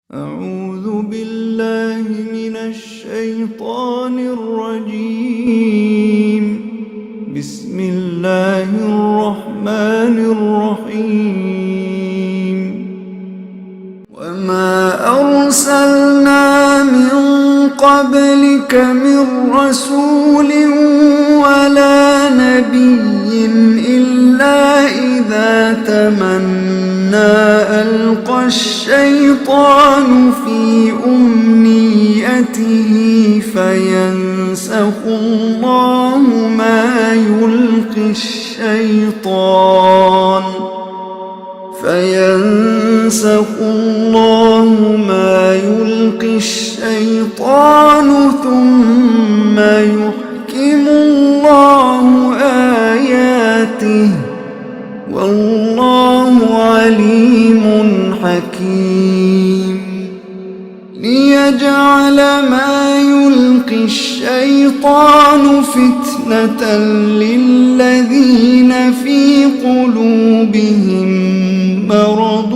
أعوذ بالله من الشيطان الرجيم. بسم الله الرحمن الرحيم. وما أرسلنا من قبلك من رسول ولا نبي إلا إذا تمنى ألقى الشيطان في أمنيته فينسخ الله ما يلقي الشيطان ثم يحكم الله آياته والله عليم حكيم. ليجعل ما يلقي الشيطان فتنة للذين في قلوبهم مرض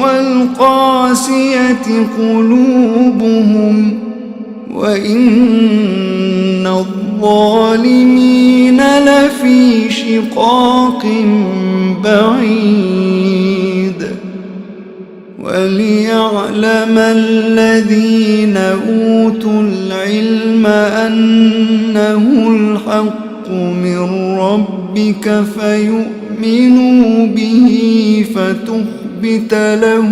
والقاسية قلوبهم وإن الظالمين لفي شقاق بعيد. وليعلم الذين أوتوا العلم أنه الحق من ربك فيؤمنوا به فتخبت له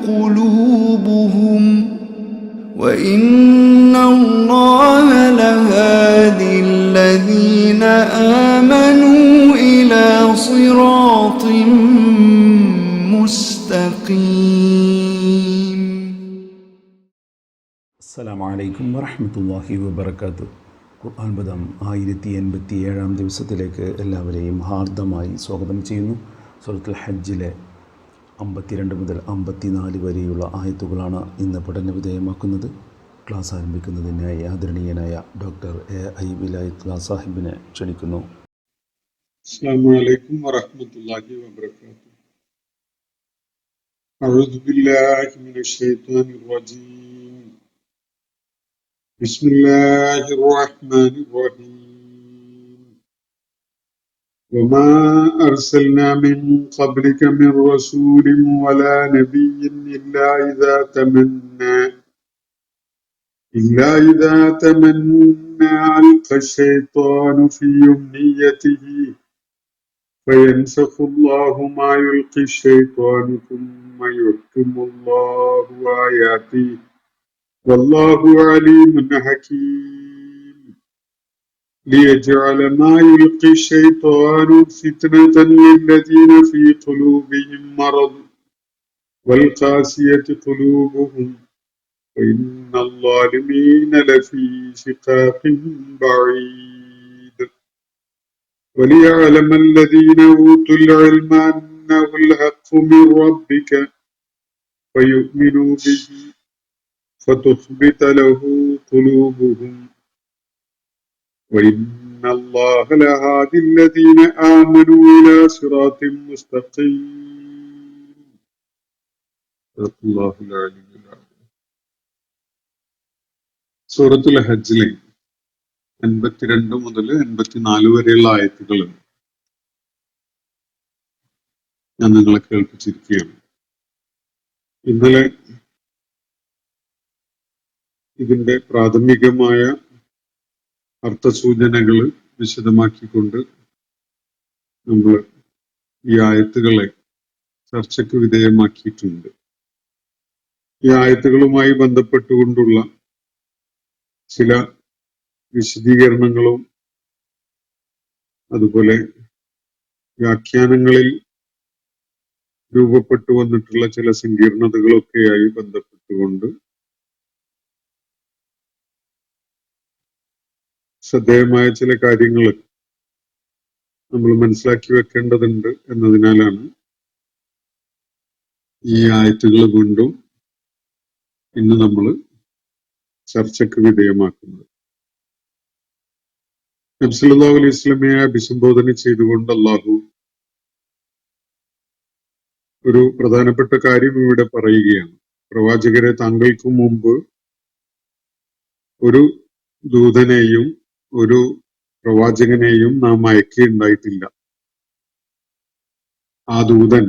قلوبهم وإن الله لهادي الذين آمنوا إلى صراط مستقيم. السلام عليكم ورحمة الله وبركاته. ഖുർആൻ പദം 1087 ദിവസത്തിലേക്ക് എല്ലാവരെയും ഹാർദമായി സ്വാഗതം ചെയ്യുന്നു. സൂറത്തുൽ ഹജ്ജിലെ 52 മുതൽ 54 വരെയുള്ള ആയത്തുകളാണ് ഇന്ന് പഠന വിധേയമാക്കുന്നത്. ക്ലാസ് ആരംഭിക്കുന്നതിനായി ആദരണീയനായ ഡോക്ടർ എ വിലായത്ത് സാഹിബിനെ ക്ഷണിക്കുന്നു. അസ്സലാമു അലൈക്കും വറഹ്മത്തുള്ളാഹി വബറകാതുഹു. അഊദു ബില്ലാഹി മിനശ് ശൈത്വാനിർ റജീം. ബിസ്മില്ലാഹിർ റഹ്മാനിർ റഹീം. വമാ അർസൽനാ മിൻ ഖബ്ലിക മിർ റസൂലിൻ വലാ നബിയ്യിൻ ഇല്ലാ ഇദാ തമന്നാ അൽഖാ അശ്-ശൈത്വാനു ഫീ ഉംനിയ്യതിഹി فينسخ الله ما يلقي الشيطان ثم يحكم الله آياته والله عليم حكيم. ليجعل ما يلقي الشيطان فتنة للذين في قلوبهم مرض والقاسية قلوبهم وإن الظالمين لفي شقاق بعيد. وليعلم الذين أوتوا العلم أنه الحق من ربك فيؤمنوا به فتخبت له قلوبهم وإن الله لهادي الذين آمنوا إلى صراط مستقيم. صدق الله العلي العظيم. സൂറത്തുൽ ഹജ്ജിലെ 82 മുതൽ 84 വരെയുള്ള ആയത്തുകൾ ഞാൻ നിങ്ങളെ കേൾപ്പിച്ചിരിക്കുകയാണ്. ഇന്നലെ ഇതിന്റെ പ്രാഥമികമായ അർത്ഥസൂചനകൾ വിശദമാക്കിക്കൊണ്ട് നമ്മൾ ഈ ആയത്തുകളെ ചർച്ചയ്ക്ക് വിധേയമാക്കിയിട്ടുണ്ട്. ഈ ആയത്തുകളുമായി ബന്ധപ്പെട്ടുകൊണ്ടുള്ള ചില വിശദീകരണങ്ങളും അതുപോലെ വ്യാഖ്യാനങ്ങളിൽ രൂപപ്പെട്ടു വന്നിട്ടുള്ള ചില സങ്കീർണതകളൊക്കെയായി ബന്ധപ്പെട്ടുകൊണ്ട് ശ്രദ്ധേയമായ ചില കാര്യങ്ങൾ നമ്മൾ മനസ്സിലാക്കി വെക്കേണ്ടതുണ്ട് എന്നതിനാലാണ് ഈ ആയത്തുകൾ വീണ്ടും ഇന്ന് നമ്മൾ ചർച്ചയ്ക്ക് വിധേയമാക്കുന്നത്. നബി സല്ലല്ലാഹു അലൈഹി വസല്ലമയെ അഭിസംബോധന ചെയ്തുകൊണ്ട് അല്ലാഹു ഒരു പ്രധാനപ്പെട്ട കാര്യം ഇവിടെ പറയുകയാണ്. പ്രവാചകരെ, താങ്കൾക്ക് മുമ്പ് ഒരു ദൂതനെയും ഒരു പ്രവാചകനെയും നാം അയക്കുകയുണ്ടായിട്ടില്ല. ആ ദൂതൻ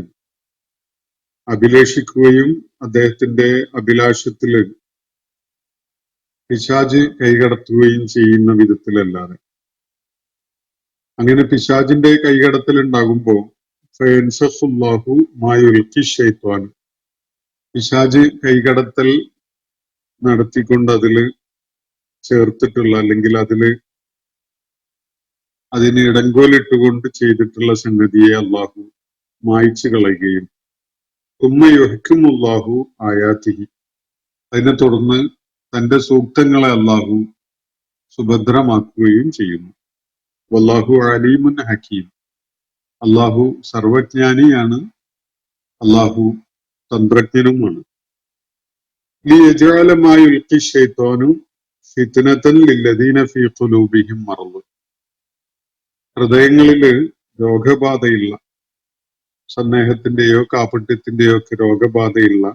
അഭിലേഷിക്കുകയും അദ്ദേഹത്തിന്റെ അഭിലാഷത്തില് പിശാച് കൈകടത്തുകയും ചെയ്യുന്ന വിധത്തിലല്ലാതെ. അങ്ങനെ പിശാചിന്റെ കൈകടത്തൽ ഉണ്ടാകുമ്പോ ഫയൻസഖുല്ലാഹു മാ യുൽഖി ശൈത്വാൻ, പിശാച് കൈകടത്തൽ നടത്തിക്കൊണ്ട് അതില് ചേർത്തിട്ടുള്ള അല്ലെങ്കിൽ അതിന് ഇടങ്കോലിട്ടുകൊണ്ട് ചെയ്തിട്ടുള്ള സംഗതിയെ അള്ളാഹു മായ്ച്ചു കളയുകയും ഉമ്മയുഹ്കുമുല്ലാഹു ആയാതിഹി, അതിനെ തുടർന്ന് തന്റെ സൂക്തങ്ങളെ അള്ളാഹു സുഭദ്രമാക്കുകയും ചെയ്യുന്നു. വല്ലാഹു അലീമുൻ ഹക്കീം, അള്ളാഹു സർവജ്ഞാനിയാണ്, അള്ളാഹു തന്ത്രജ്ഞനുമാണ്. ലിയജഅല മാ യുൽഖി ശൈത്വാനു ഫിത്നതൻ ലില്ലദീന ഫീ ഖുലൂബിഹിം മറദ്, ഹൃദയങ്ങളില് രോഗബാധയുള്ള, സന്ദേഹത്തിന്റെയോ കാപട്യത്തിന്റെയോ ഒക്കെ രോഗബാധയുള്ള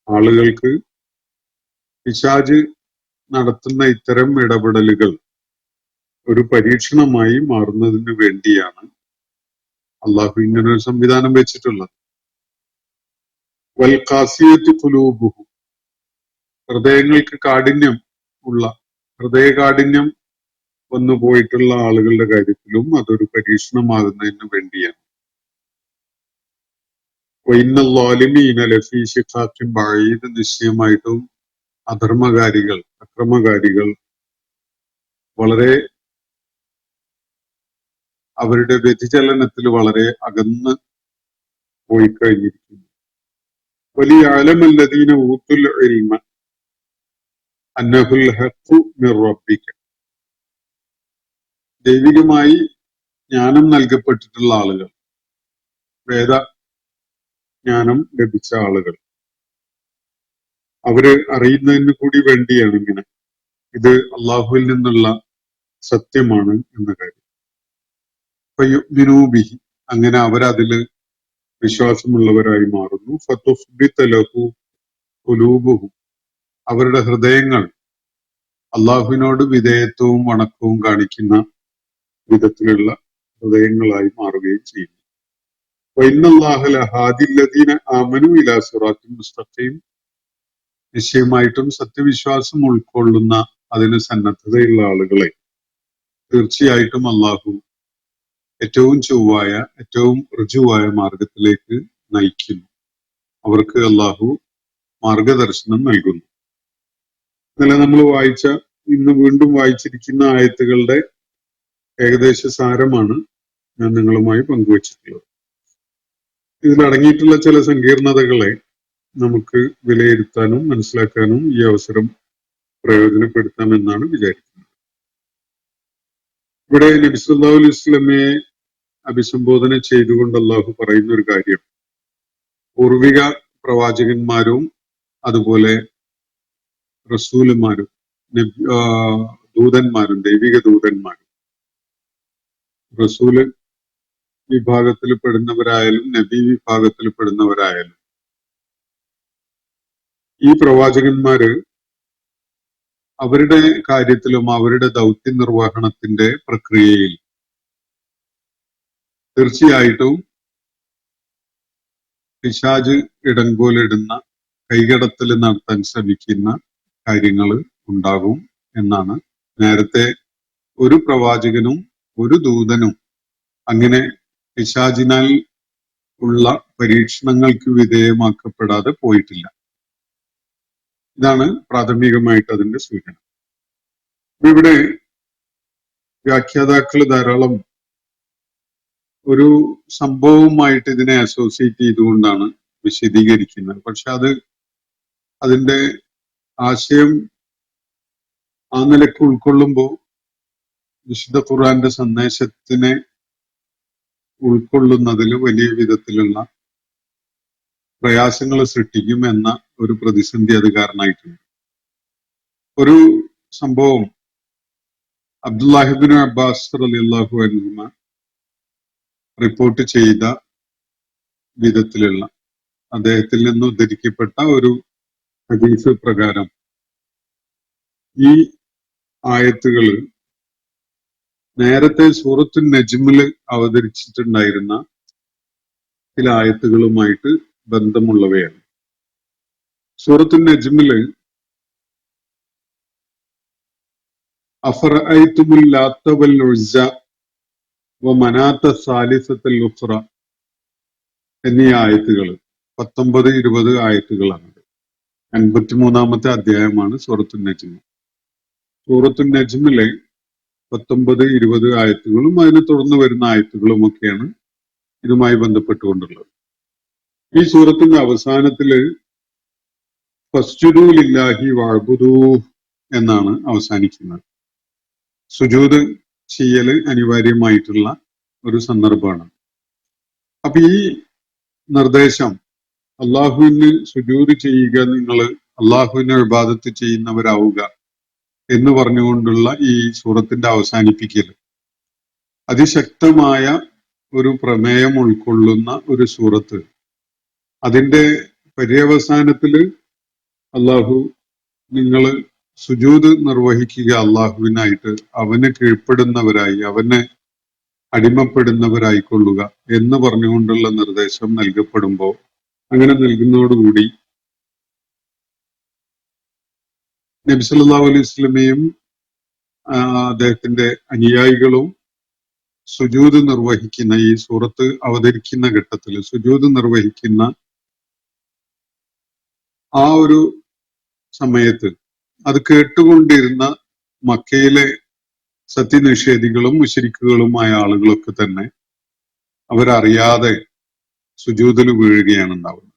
ആളുകൾക്ക് പിശാച് നടത്തുന്ന ഇത്തരം ഇടപെടലുകൾ ഒരു പരീക്ഷണമായി മാറുന്നതിന് വേണ്ടിയാണ് അള്ളാഹു ഇങ്ങനൊരു സംവിധാനം വെച്ചിട്ടുള്ളത്. വൽ ഖാസിയത്തു ഖുലൂബുഹു, ഹൃദയങ്ങൾക്ക് കാഠിന്യം ഉള്ള, ഹൃദയകാഠിന്യം വന്നു പോയിട്ടുള്ള ആളുകളുടെ കാര്യത്തിലും അതൊരു പരീക്ഷണമാകുന്നതിന് വേണ്ടിയാണ്. വഇന്നൽ-ളാലിമീന ലഫീ ശിഖാഖിൻ ബഈദ്, നിശ്ചയമായിട്ടും അധർമ്മകാരികൾ, അക്രമകാരികൾ വളരെ അവരുടെ വ്യതിചലനത്തിൽ വളരെ അകന്ന് പോയി കഴിഞ്ഞിരിക്കുന്നു. വലിയഅലമല്ലദീന ഊത്തുൽ ഇൽമ അന്നഹുൽ ഹഖ്ഖു മിർ റബ്ബിക, ദൈവികമായി ജ്ഞാനം നൽകപ്പെട്ടിട്ടുള്ള ആളുകൾ, വേദജ്ഞാനം ലഭിച്ച ആളുകൾ, അവര് അറിയുന്നതിന് കൂടി വേണ്ടിയാണ് ഇങ്ങനെ ഇത് അള്ളാഹുവിൽ നിന്നുള്ള സത്യമാണ് എന്ന കാര്യം. ഫയുഅ്മിനൂ ബിഹി, അങ്ങനെ അവരതില് വിശ്വാസമുള്ളവരായി മാറുന്നു. ഫതുഖ്ബിത ലഹു ഖുലൂബുഹും, അവരുടെ ഹൃദയങ്ങൾ അള്ളാഹുവിനോട് വിധേയത്വവും വണക്കവും കാണിക്കുന്ന വിധത്തിലുള്ള ഹൃദയങ്ങളായി മാറുകയും ചെയ്യുന്നു. വഇന്നല്ലാഹ ലഹാദില്ലദീന ആമനൂ ഇലാ സിറാത്തിൻ മുസ്തഖീം, നിശ്ചയമായിട്ടും സത്യവിശ്വാസം ഉൾക്കൊള്ളുന്ന അതിന് സന്നദ്ധതയുള്ള ആളുകളെ തീർച്ചയായിട്ടും അള്ളാഹു ഏറ്റവും ചൊവ്വായ, ഏറ്റവും ഋജുവായ മാർഗത്തിലേക്ക് നയിക്കുന്നു. അവർക്ക് അള്ളാഹു മാർഗദർശനം നൽകുന്നു. ഇന്നലെ നമ്മൾ ഇന്ന് വീണ്ടും വായിച്ചിരിക്കുന്ന ആയത്തുകളുടെ ഏകദേശ സാരമാണ് ഞാൻ നിങ്ങളുമായി പങ്കുവച്ചിട്ടുള്ളത്. ഇതിലടങ്ങിയിട്ടുള്ള ചില സങ്കീർണതകളെ നമുക്ക് വിലയിരുത്താനും മനസ്സിലാക്കാനും ഈ അവസരം പ്രയോജനപ്പെടുത്താമെന്നാണ് വിചാരിക്കുന്നത്. ഇവിടെ നബി സല്ലല്ലാഹു അലൈഹി വസല്ലമയെ അഭിസംബോധന ചെയ്തുകൊണ്ട് അള്ളാഹു പറയുന്ന ഒരു കാര്യം, പൂർവിക പ്രവാചകന്മാരും അതുപോലെ റസൂലുമാരും ദൂതന്മാരും, ദൈവിക ദൂതന്മാരും, റസൂല് വിഭാഗത്തിൽ പെടുന്നവരായാലും നബി വിഭാഗത്തിൽ പെടുന്നവരായാലും ഈ പ്രവാചകന്മാര് അവരുടെ കാര്യത്തിലും അവരുടെ ദൗത്യ നിർവഹണത്തിന്റെ പ്രക്രിയയിൽ തീർച്ചയായിട്ടും പിശാച് ഇടങ്കോലിടുന്ന, കൈകടത്തൽ നടത്താൻ ശ്രമിക്കുന്ന കാര്യങ്ങൾ ഉണ്ടാകും എന്നാണ്. നേരത്തെ ഒരു പ്രവാചകനും ഒരു ദൂതനും അങ്ങനെ പിശാചിനാൽ ഉള്ള പരീക്ഷണങ്ങൾക്ക് വിധേയമാക്കപ്പെടാതെ പോയിട്ടില്ല. ഇതാണ് പ്രാഥമികമായിട്ട് അതിന്റെ സൂചന. ഇവിടെ വ്യാഖ്യാതാക്കൾ ധാരാളം ഒരു സംഭവവുമായിട്ട് ഇതിനെ അസോസിയേറ്റ് ചെയ്തുകൊണ്ടാണ് വിശദീകരിക്കുന്നത്. പക്ഷെ അതിന്റെ ആശയം ആ നിലക്ക് ഉൾക്കൊള്ളുമ്പോൾ വിശുദ്ധ ഖുർആന്റെ സന്ദേശത്തിനെ ഉൾക്കൊള്ളുന്നതിൽ വലിയ വിധത്തിലുള്ള പ്രയാസങ്ങൾ സൃഷ്ടിക്കും എന്ന ഒരു പ്രതിസന്ധി അത് കാരണമായിട്ടുണ്ട്. ഒരു സംഭവം അബ്ദുല്ലാഹിബ്നു അബ്ബാസ് റളിയല്ലാഹു അൻഹുമ റിപ്പോർട്ട് ചെയ്ത വിധത്തിലുള്ള, അദ്ദേഹത്തിൽ നിന്ന് ഉദ്ധരിക്കപ്പെട്ട ഒരു ഹദീസ് പ്രകാരം ഈ ആയത്തുകൾ നേരത്തെ സൂറത്തുൻ നജ്മില് അവതരിച്ചിട്ടുണ്ടായിരുന്ന ചില ആയത്തുകളുമായിട്ട് ബന്ധമുള്ളവയാണ്. സൂറത്തുൻ നജ്മില് അഫറഅയ്തുമുൽ ലാത്ത വൽ ഉസ്സ വമനാത്ത സാലിസത്തുൽ ഉഖ്റ എന്നീ ആയത്തുകൾ 19-20 ആയത്തുകളാണ്. 83-ാമത്തെ അധ്യായമാണ് സൂറത്തുൻ നജ്മ്. സൂറത്തുൻ നജ്മിലെ 19-20 ആയത്തുകളും അതിനെ തുടർന്ന് വരുന്ന ആയത്തുകളും ഒക്കെയാണ് ഇതുമായി ബന്ധപ്പെട്ടുകൊണ്ടുള്ളത്. ഈ സൂറത്തിന്റെ അവസാനത്തില് ഫസ്ജുദൂ ലില്ലാഹി വഅബ്ദൂ എന്നാണ് അവസാനിക്കുന്നത്. സുജൂദ് ചെയ്യല് അനിവാര്യമായിട്ടുള്ള ഒരു സന്ദർഭമാണ്. അപ്പൊ ഈ നിർദ്ദേശം അള്ളാഹുവിന് സുജൂദ് ചെയ്യുക, നിങ്ങൾ അള്ളാഹുവിനെ ഇബാദത്ത് ചെയ്യുന്നവരാവുക എന്ന് പറഞ്ഞുകൊണ്ടുള്ള ഈ സൂറത്തിന്റെ അവസാനിപ്പിക്കൽ അതിശക്തമായ ഒരു പ്രമേയം ഉൾക്കൊള്ളുന്ന ഒരു സൂറത്ത്. അതിന്റെ പര്യവസാനത്തില് അള്ളാഹു നിങ്ങൾ സുജൂദ് നിർവഹിക്കുക അള്ളാഹുവിനായിട്ട്, അവന് കീഴ്പ്പെടുന്നവരായി, അവന് അടിമപ്പെടുന്നവരായിക്കൊള്ളുക എന്ന് പറഞ്ഞുകൊണ്ടുള്ള നിർദ്ദേശം നൽകപ്പെടുമ്പോൾ, അങ്ങനെ നൽകുന്നതോടുകൂടി നബി സല്ലല്ലാഹു അലൈഹി വസല്ലമയും അദ്ദേഹത്തിന്റെ അനുയായികളും സുജൂദ് നിർവഹിക്കുന്ന, ഈ സൂറത്ത് അവതരിക്കുന്ന ഘട്ടത്തിൽ സുജൂദ് നിർവഹിക്കുന്ന ആ ഒരു സമയത്ത് അത് കേട്ടുകൊണ്ടിരുന്ന മക്കയിലെ സത്യനിഷേധികളും മുശ്രിക്കുകളുമായ ആളുകളൊക്കെ തന്നെ അവരറിയാതെ സുജൂദിൽ വീഴുകയാണ് ഉണ്ടാവുന്നത്.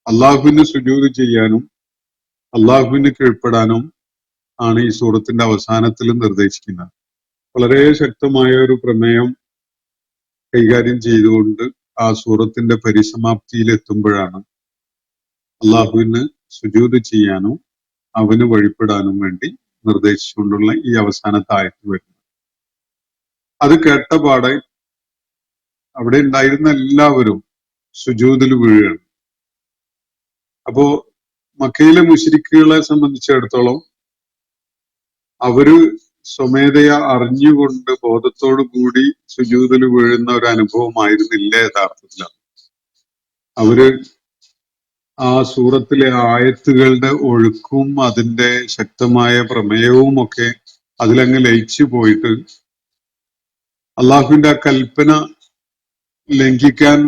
അള്ളാഹുവിന് സുജൂദ് ചെയ്യാനും അള്ളാഹുവിന് കീഴ്പ്പെടാനും ആണ് ഈ സൂറത്തിന്റെ അവസാനത്തിൽ നിർദ്ദേശിക്കുന്നത്. വളരെ ശക്തമായ ഒരു പ്രമേയം കൈകാര്യം ചെയ്തുകൊണ്ട് ആ സൂറത്തിന്റെ പരിസമാപ്തിയിൽ എത്തുമ്പോഴാണ് അള്ളാഹുവിന് സുജൂദ് ചെയ്യാനും അവന് വഴിപ്പെടാനും വേണ്ടി നിർദ്ദേശിച്ചുകൊണ്ടുള്ള ഈ അവസാനത്തെ ആയത്ത് വരുന്നത്. അത് കേട്ടപാടെ അവിടെ ഉണ്ടായിരുന്ന എല്ലാവരും സുജൂദിൽ വീഴുകയാണ്. അപ്പോ മക്കയിലെ മുശ്രിക്കുകളെ സംബന്ധിച്ചിടത്തോളം അവര് സ്വമേധയാ അറിഞ്ഞുകൊണ്ട് ബോധത്തോടു കൂടി സുജൂദിൽ വീഴുന്ന ഒരു അനുഭവമായിരുന്നില്ല യഥാർത്ഥത്തിലാണ്. അവര് ആ സൂറത്തിലെ ആയത്തുകളുടെ ഒഴുക്കും അതിന്റെ ശക്തമായ പ്രമേയവും ഒക്കെ അതിലങ്ങ് ലയിച്ചു പോയിട്ട് അള്ളാഹുവിന്റെ ആ കൽപ്പന ലംഘിക്കാൻ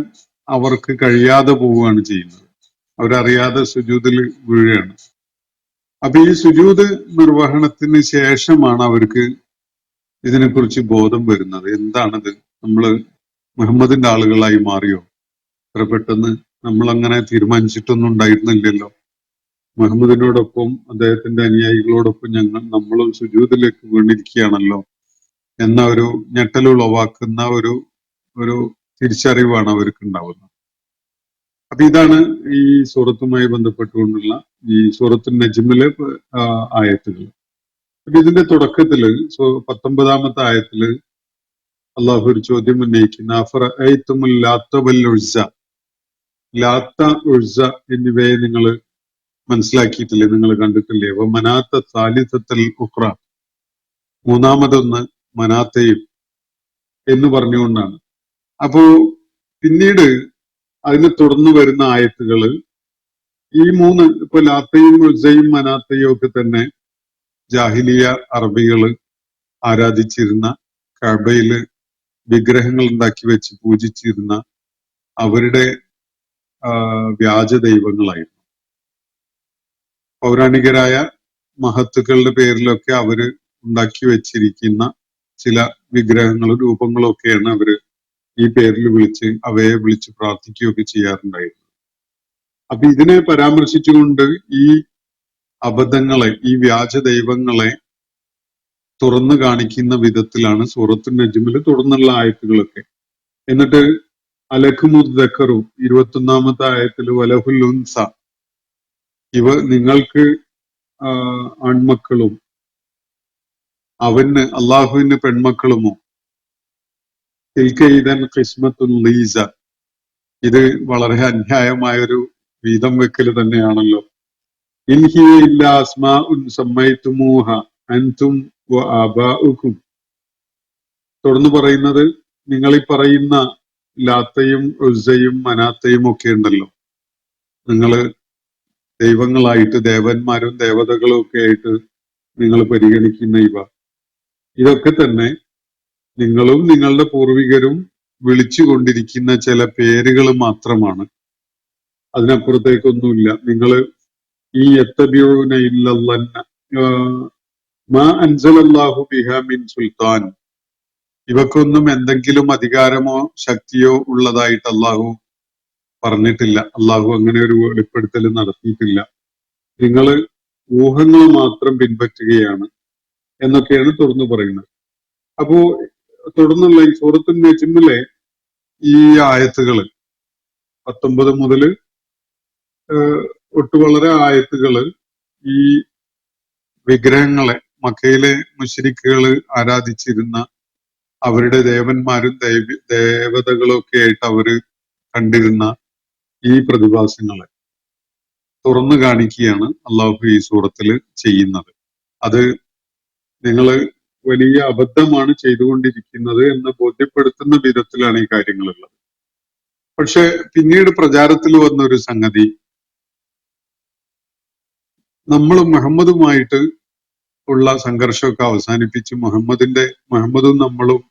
അവർക്ക് കഴിയാതെ പോവുകയാണ് ചെയ്യുന്നത്. അവരറിയാതെ സുജൂദിൽ വീഴുകയാണ്. അപ്പൊ ഈ സുജൂദ് നിർവഹണത്തിന് ശേഷമാണ് അവർക്ക് ഇതിനെക്കുറിച്ച് ബോധം വരുന്നത്. എന്താണിത്, നമ്മള് മുഹമ്മദിന്റെ ആളുകളായി മാറിയോ? അത്ര പെട്ടെന്ന് നമ്മളങ്ങനെ തീരുമാനിച്ചിട്ടൊന്നും ഉണ്ടായിരുന്നില്ലല്ലോ. മുഹമ്മദിനോടൊപ്പം അദ്ദേഹത്തിന്റെ അനുയായികളോടൊപ്പം നമ്മളും സുജൂദിലേക്ക് വീണിരിക്കുകയാണല്ലോ എന്ന ഒരു ഞെട്ടലുളവാക്കുന്ന ഒരു തിരിച്ചറിവാണ് അവർക്ക് ഉണ്ടാവുന്നത്. അപ്പൊ ഇതാണ് ഈ സൂറത്തുമായി ബന്ധപ്പെട്ടുകൊണ്ടുള്ള ഈ സൂറത്തുൻ നജ്മിലെ ആയത്തുകൾ. അപ്പൊ ഇതിന്റെ തുടക്കത്തില് 19-ാമത്തെ ആയത്തില് അള്ളാഹു ഒരു ചോദ്യം ഉന്നയിക്കുന്ന അഫറഅയ്തുമുൽ ലാത്ത വൽ ഉസ്സ, ലാത്ത ഉസ്സ എന്നിവയെ നിങ്ങൾ മനസ്സിലാക്കിയിട്ടില്ലേ, നിങ്ങൾ കണ്ടിട്ടില്ലേ? അപ്പൊ മനാത്ത സാലിസത്തുൽ ഉഖ്റ, മൂന്നാമതൊന്ന് മനാത്തയും എന്ന് പറഞ്ഞുകൊണ്ടാണ്. അപ്പോ പിന്നീട് അതിനെ തുടർന്ന് വരുന്ന ആയത്തുകള് ഈ മൂന്ന്, ഇപ്പൊ ലാത്തയും ഉസ്സയും മനാത്തയും ഒക്കെ തന്നെ ജാഹിലിയ അറബികള് ആരാധിച്ചിരുന്ന, കഅബയില് വിഗ്രഹങ്ങൾ ഉണ്ടാക്കി വെച്ച് പൂജിച്ചിരുന്ന അവരുടെ വ്യാജ ദൈവങ്ങളായിരുന്നു. പൗരാണികരായ മഹത്തുക്കളുടെ പേരിലൊക്കെ അവര് ഉണ്ടാക്കി വെച്ചിരിക്കുന്ന ചില വിഗ്രഹങ്ങളും രൂപങ്ങളും ഒക്കെയാണ് അവര് ഈ പേരിൽ അവയെ വിളിച്ച് പ്രാർത്ഥിക്കുകയൊക്കെ ചെയ്യാറുണ്ടായിരുന്നു. അപ്പൊ ഇതിനെ പരാമർശിച്ചുകൊണ്ട് ഈ അബദ്ധങ്ങളെ, ഈ വ്യാജ ദൈവങ്ങളെ തുറന്നു കാണിക്കുന്ന വിധത്തിലാണ് സൂറത്തുൻ നജ്മിൽ തുടർന്നുള്ള ആയത്തുകളൊക്കെ. എന്നിട്ട് അലഖുമുദ്ദക്കറു 21-ാമത്തെ ആയത്തിൽ വലഹുൽ ഉൻസ, നിങ്ങൾക്ക് ആൺമക്കളും അവന് അള്ളാഹുവിന് പെൺമക്കളുമോ? തിൽക്കൈദൻ ഖിസ്മത്തുൽ ലീസ, ഇത് വളരെ അന്യായമായൊരു വീതം വെക്കല് തന്നെയാണല്ലോ ഇൻ ഹിയ ഇല്ലാ അസ്മാഉൻ സമ്മൈതുമൂഹ അൻതും വ ആബാഉക്കും. തുടർന്ന് പറയുന്നത്, നിങ്ങൾ ഈ പറയുന്ന ലാത്തയും ഉസ്സയും മനാത്തയും ഒക്കെ ഉണ്ടല്ലോ, നിങ്ങൾ ദൈവങ്ങളായിട്ട്, ദേവന്മാരും ദേവതകളും ഒക്കെ ആയിട്ട് നിങ്ങൾ പരിഗണിക്കുന്ന ഇതൊക്കെ തന്നെ നിങ്ങളും നിങ്ങളുടെ പൂർവികരും വിളിച്ചുകൊണ്ടിരിക്കുന്ന ചില പേരുകൾ മാത്രമാണ്. അതിനപ്പുറത്തേക്കൊന്നുമില്ല. നിങ്ങൾ ഈ യത്തബിഊന ഇല്ലല്ലന്ന മാ അൻസലല്ലാഹു ബിഹാ മിൻ സുൽത്താൻ, ഇവക്കൊന്നും എന്തെങ്കിലും അധികാരമോ ശക്തിയോ ഉള്ളതായിട്ട് അള്ളാഹു പറഞ്ഞിട്ടില്ല. അള്ളാഹു അങ്ങനെ ഒരു വെളിപ്പെടുത്തൽ നടത്തിയിട്ടില്ല. നിങ്ങൾ ഊഹങ്ങൾ മാത്രം പിൻപറ്റുകയാണ് എന്നൊക്കെയാണ് തുറന്നു പറയുന്നത്. അപ്പോ തുടർന്നുള്ള ഈ സൂറത്തുൽ നജ്മിലെ ഈ ആയത്തുകള് 19 മുതൽ ഒട്ടു വളരെ ആയത്തുകള് ഈ വിഗ്രഹങ്ങളെ, മക്കയിലെ മുശ്രിക്കുകള് ആരാധിച്ചിരുന്ന അവരുടെ ദേവന്മാരും ദേവതകളും ഒക്കെ ആയിട്ട് അവര് കണ്ടിരുന്ന ഈ പ്രതിഭാസങ്ങളെ തുറന്നു കാണിക്കുകയാണ് അള്ളാഹു ഈ സൂറത്തില് ചെയ്യുന്നത്. അത് നിങ്ങള് വലിയ അബദ്ധമാണ് ചെയ്തുകൊണ്ടിരിക്കുന്നത് എന്ന് ബോധ്യപ്പെടുത്തുന്ന വിധത്തിലാണ് ഈ കാര്യങ്ങളുള്ളത്. പക്ഷെ പിന്നീട് പ്രചാരത്തിൽ വന്ന ഒരു സംഗതി, നമ്മൾ മുഹമ്മദുമായിട്ട് ഉള്ള സംഘർഷമൊക്കെ അവസാനിപ്പിച്ച് മുഹമ്മദും നമ്മളും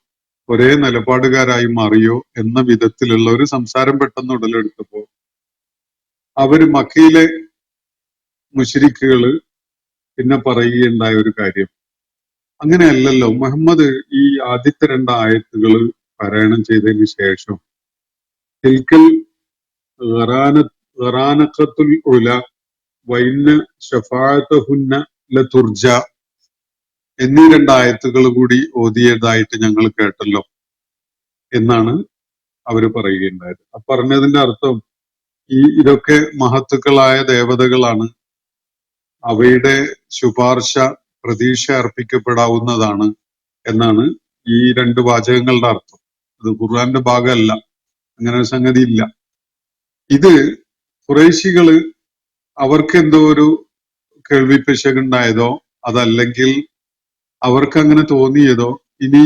ഒരേ നിലപാടുകാരായി മാറിയോ എന്ന വിധത്തിലുള്ള ഒരു സംസാരം പെട്ടെന്ന് ഉടലെടുത്തപ്പോ അവര് മക്കയിലെ മുശ്രിക്കുകള് പിന്നെ പറയുകയുണ്ടായ ഒരു കാര്യം, അങ്ങനെയല്ലല്ലോ, മുഹമ്മദ് ഈ ആദ്യത്തെ 2 ആയത്തുകൾ പാരായണം ചെയ്തതിന് ശേഷം തിൽക്കൽ ഖറാനഖത്തുൽ ഉല വൈന്ന ശഫാഅത്തുഹുന്ന ലതുർജ എന്നീ 2 ആയത്തുകൾ കൂടി ഓതിയതായിട്ട് ഞങ്ങൾ കേട്ടല്ലോ എന്നാണ് അവര് പറയുകയുണ്ടായത്. അപ്പൊ പറഞ്ഞതിന്റെ അർത്ഥം ഇതൊക്കെ മഹത്തുക്കളായ ദേവതകളാണ്, അവയുടെ ശുപാർശ പ്രതീക്ഷ അർപ്പിക്കപ്പെടാവുന്നതാണ് എന്നാണ് ഈ 2 വാചകങ്ങളുടെ അർത്ഥം. അത് ഖുർആന്റെ ഭാഗമല്ല, അങ്ങനെ ഒരു സംഗതി ഇല്ല. ഇത് ഖുറൈശികള് അവർക്ക് എന്തോ ഒരു കേൾവി പിശകുണ്ടായതോ അതല്ലെങ്കിൽ അവർക്ക് അങ്ങനെ തോന്നിയതോ, ഇനി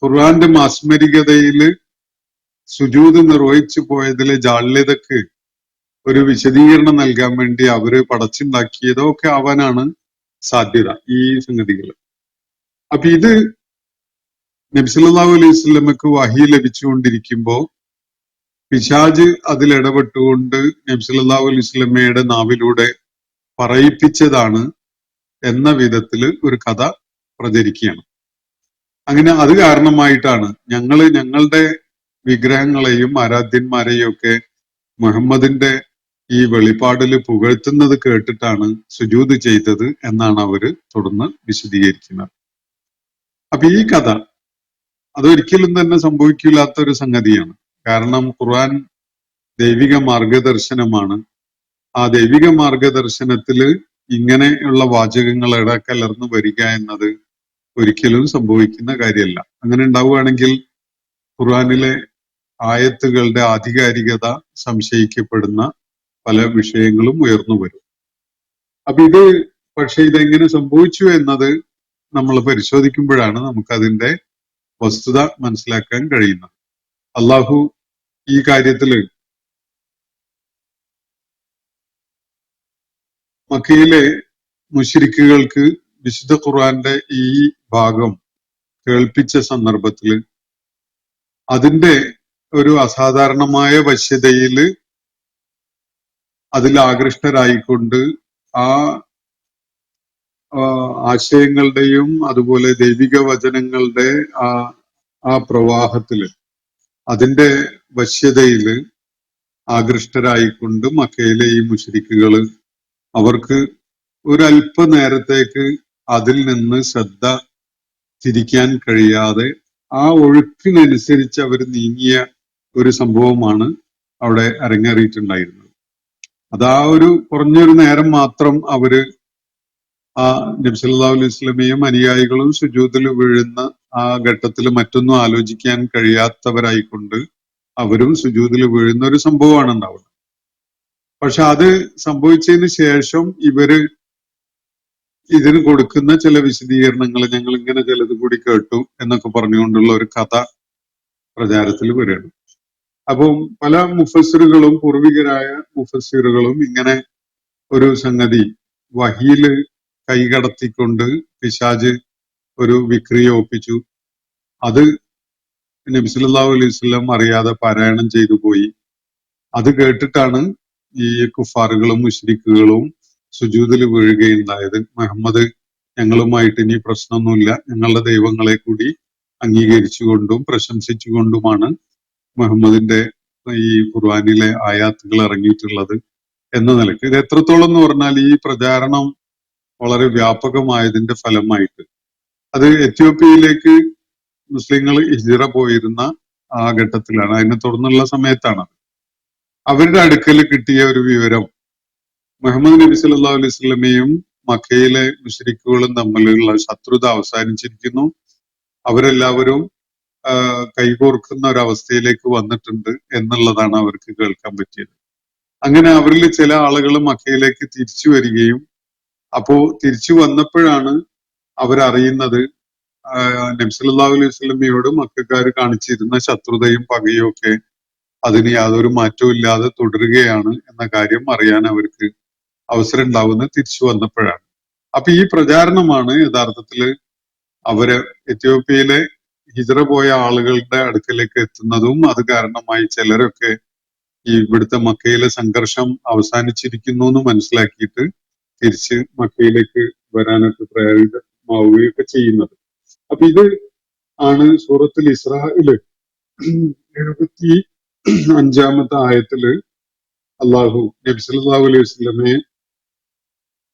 ഖുർആന്റെ മാസ്മരികതയില് സുജൂദ് നിർവഹിച്ചു പോയതിലെ ജാള്യതക്ക് ഒരു വിശദീകരണം നൽകാൻ വേണ്ടി അവര് പടച്ചുണ്ടാക്കിയതോ ഒക്കെ ആവാനാണ് സാധ്യത ഈ സംഗതികൾ. അപ്പൊ ഇത് നബി സല്ലല്ലാഹു അലൈഹി വസല്ലമക്ക് വഹി ലഭിച്ചുകൊണ്ടിരിക്കുമ്പോ പിശാജ് അതിൽ ഇടപെട്ടുകൊണ്ട് നബി സല്ലല്ലാഹു അലൈഹി വസല്ലമയുടെ നാവിലൂടെ പറയിപ്പിച്ചതാണ് എന്ന വിധത്തില് ഒരു കഥ പ്രചരിക്കുകയാണ്. അങ്ങനെ അത് കാരണമായിട്ടാണ് ഞങ്ങളുടെ വിഗ്രഹങ്ങളെയും ആരാധ്യന്മാരെയും ഒക്കെ മുഹമ്മദിന്റെ ഈ വെളിപ്പാടില് പുകഴ്ത്തുന്നത് കേട്ടിട്ടാണ് സുജൂദ് ചെയ്തത് എന്നാണ് അവര് തുടർന്ന് വിശദീകരിക്കുന്നത്. അപ്പൊ ഈ കഥ അതൊരിക്കലും തന്നെ സംഭവിക്കില്ലാത്ത ഒരു സംഗതിയാണ്. കാരണം ഖുർആൻ ദൈവിക മാർഗദർശനമാണ്. ആ ദൈവിക മാർഗദർശനത്തില് ഇങ്ങനെയുള്ള വാചകങ്ങൾ ഇടകലർന്നു വരിക എന്നത് ഒരിക്കലും സംഭവിക്കുന്ന കാര്യമല്ല. അങ്ങനെ ഉണ്ടാവുകയാണെങ്കിൽ ഖുർആനിലെ ആയത്തുകളുടെ ആധികാരികത സംശയിക്കപ്പെടുന്ന പല വിഷയങ്ങളും ഉയർന്നു വരും. അപ്പൊ പക്ഷെ ഇതെങ്ങനെ സംഭവിച്ചു എന്നത് നമ്മൾ പരിശോധിക്കുമ്പോഴാണ് നമുക്കതിന്റെ വസ്തുത മനസ്സിലാക്കാൻ കഴിയുന്നത്. അള്ളാഹു ഈ കാര്യത്തില് മക്കയിലെ മുശ്രിക്കുകൾക്ക് വിശുദ്ധ ഖുർആന്റെ ഈ ഭാഗം കേൾപ്പിച്ച സന്ദർഭത്തില് അതിന്റെ ഒരു അസാധാരണമായ വശ്യതയില് അതിൽ ആകൃഷ്ടരായിക്കൊണ്ട് ആ ആശയങ്ങളുടെയും അതുപോലെ ദൈവിക വചനങ്ങളുടെ ആ പ്രവാഹത്തില് അതിന്റെ വശ്യതയില് ആകൃഷ്ടരായിക്കൊണ്ട് മക്കയിലെ ഈ മുശ്രിക്കുകള് അവർക്ക് ഒരല്പ നേരത്തേക്ക് അതിൽ നിന്ന് ശ്രദ്ധ തിരിക്കാൻ കഴിയാതെ ആ ഒഴുക്കിനനുസരിച്ച് അവർ നീങ്ങിയ ഒരു സംഭവമാണ് അവിടെ അരങ്ങേറിയിട്ടുണ്ടായിരുന്നത്. അത് ആ ഒരു കുറഞ്ഞൊരു നേരം മാത്രം അവര് ആ നബി സല്ലല്ലാഹു അലൈഹി വസല്ലമയും അനുയായികളും സുജൂദിൽ വീഴുന്ന ആ ഘട്ടത്തിൽ മറ്റൊന്നും ആലോചിക്കാൻ കഴിയാത്തവരായിക്കൊണ്ട് അവരും സുജൂദിൽ വീഴുന്ന ഒരു സംഭവമാണ് ഉണ്ടാവുന്നത്. പക്ഷെ അത് സംഭവിച്ചതിന് ശേഷം ഇവര് ഇതിന് കൊടുക്കുന്ന ചില വിശദീകരണങ്ങൾ ഞങ്ങൾ ഇങ്ങനെ ചിലത് കൂടി കേട്ടു എന്നൊക്കെ പറഞ്ഞുകൊണ്ടുള്ള ഒരു കഥ പ്രചാരത്തിൽ വരികയാണ്. അപ്പം പല മുഫസ്സിറുകളും പൂർവികരായ മുഫസ്സിറുകളും ഇങ്ങനെ ഒരു സംഗതി വഹിയില് കൈകടത്തിക്കൊണ്ട് പിശാജ് ഒരു വിക്രിയ ഒപ്പിച്ചു, അത് നബി സല്ലല്ലാഹു അലൈഹി വസല്ലം അറിയാതെ പാരായണം ചെയ്തു പോയി. അത് കേട്ടിട്ടാണ് ഈ കുഫാറുകളും മുശ്രിക്കുകളും സുജൂദിൽ വീഴുകയുണ്ടായത്. മുഹമ്മദ് ഞങ്ങളുമായിട്ട് ഇനി പ്രശ്നമൊന്നുമില്ല, ഞങ്ങളുടെ ദൈവങ്ങളെ കൂടി അംഗീകരിച്ചുകൊണ്ടും പ്രശംസിച്ചുകൊണ്ടുമാണ് മുഹമ്മദിന്റെ ഈ ഖുർആനിലെ ആയാത്തുകൾ ഇറങ്ങിയിട്ടുള്ളത് എന്ന നിലയ്ക്ക്. ഇത് എത്രത്തോളം എന്ന് പറഞ്ഞാൽ ഈ പ്രചാരണം വളരെ വ്യാപകമായതിന്റെ ഫലമായിട്ട് അത് എത്യോപ്യയിലേക്ക് മുസ്ലിങ്ങൾ ഹിജ്റ പോയിരുന്ന ആ ഘട്ടത്തിലാണ്, അതിനെ തുടർന്നുള്ള സമയത്താണ് അവരുടെ അടുക്കൽ കിട്ടിയ ഒരു വിവരം മുഹമ്മദ് നബി സല്ലല്ലാഹു അലൈഹി വസല്ലമയും മക്കയിലെ മുശ്രിക്കുകളും തമ്മിലുള്ള ശത്രുത അവസാനിച്ചിരിക്കുന്നു, അവരെല്ലാവരും കൈകോർക്കുന്ന ഒരവസ്ഥയിലേക്ക് വന്നിട്ടുണ്ട് എന്നുള്ളതാണ് അവർക്ക് കേൾക്കാൻ പറ്റിയത്. അങ്ങനെ അവരിൽ ചില ആളുകൾ മക്കയിലേക്ക് തിരിച്ചു വരികയും അപ്പോ തിരിച്ചു വന്നപ്പോഴാണ് അവരറിയുന്നത് നബി സല്ലല്ലാഹു അലൈഹി വസല്ലമയോട് മക്കക്കാർ കാണിച്ചിരുന്ന ശത്രുതയും പകയും ഒക്കെ അതിന് യാതൊരു മാറ്റവും ഇല്ലാതെ തുടരുകയാണ് എന്ന കാര്യം അറിയാൻ അവർക്ക് അവസരം ഉണ്ടാവുന്നത് തിരിച്ചു വന്നപ്പോഴാണ്. അപ്പൊ ഈ പ്രചാരണമാണ് യഥാർത്ഥത്തില് അവര് എത്യോപ്യയിലെ ഹിജ്റ പോയ ആളുകളുടെ അടുക്കലേക്ക് എത്തുന്നതും അത് കാരണമായി ചിലരൊക്കെ ഈ ഇവിടുത്തെ മക്കയിലെ സംഘർഷം അവസാനിച്ചിരിക്കുന്നു എന്ന് മനസ്സിലാക്കിയിട്ട് തിരിച്ച് മക്കയിലേക്ക് വരാനൊക്കെ പ്രേരിതമാവുകയൊക്കെ ചെയ്യുന്നത്. അപ്പൊ ഇത് ആണ് സൂറത്തുൽ ഇസ്രായില് 75-ാമത്തെ ആയത്തില് അള്ളാഹു നബി സല്ലല്ലാഹു അലൈഹി വസല്ലമയെ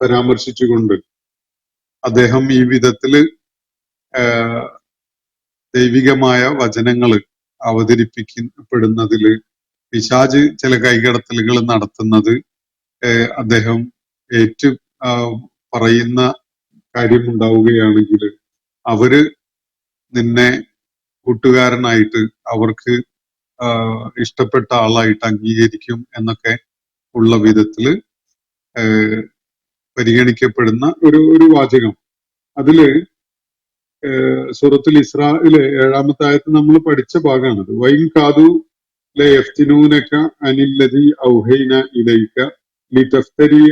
പരാമർശിച്ചുകൊണ്ട് അദ്ദേഹം ഈ വിധത്തില് ദൈവികമായ വചനങ്ങൾ അവതരിപ്പിക്കപ്പെടുന്നതില് പിശാച് ചില കൈകടത്തലുകൾ നടത്തുന്നത് അദ്ദേഹം ഏറ്റു പറയുന്ന കാര്യമുണ്ടാവുകയാണെങ്കിൽ അവര് നിന്നെ കൂട്ടുകാരനായിട്ട് അവർക്ക് ഇഷ്ടപ്പെട്ട ആളായിട്ട് അംഗീകരിക്കും എന്നൊക്കെ ഉള്ള വിധത്തില് പരിഗണിക്കപ്പെടുന്ന ഒരു വാചകം. അതില് സൂറത്തുൽ ഇസ്രായിലെ 7-ാമത്തെ ആയത്ത് നമ്മൾ പഠിച്ച ഭാഗമാണത്. വൈൻ കാതു ലയഫ്തിനൂനക അനില്ലദീ ഔഹൈന ഇലൈക ലിതഫ്തരി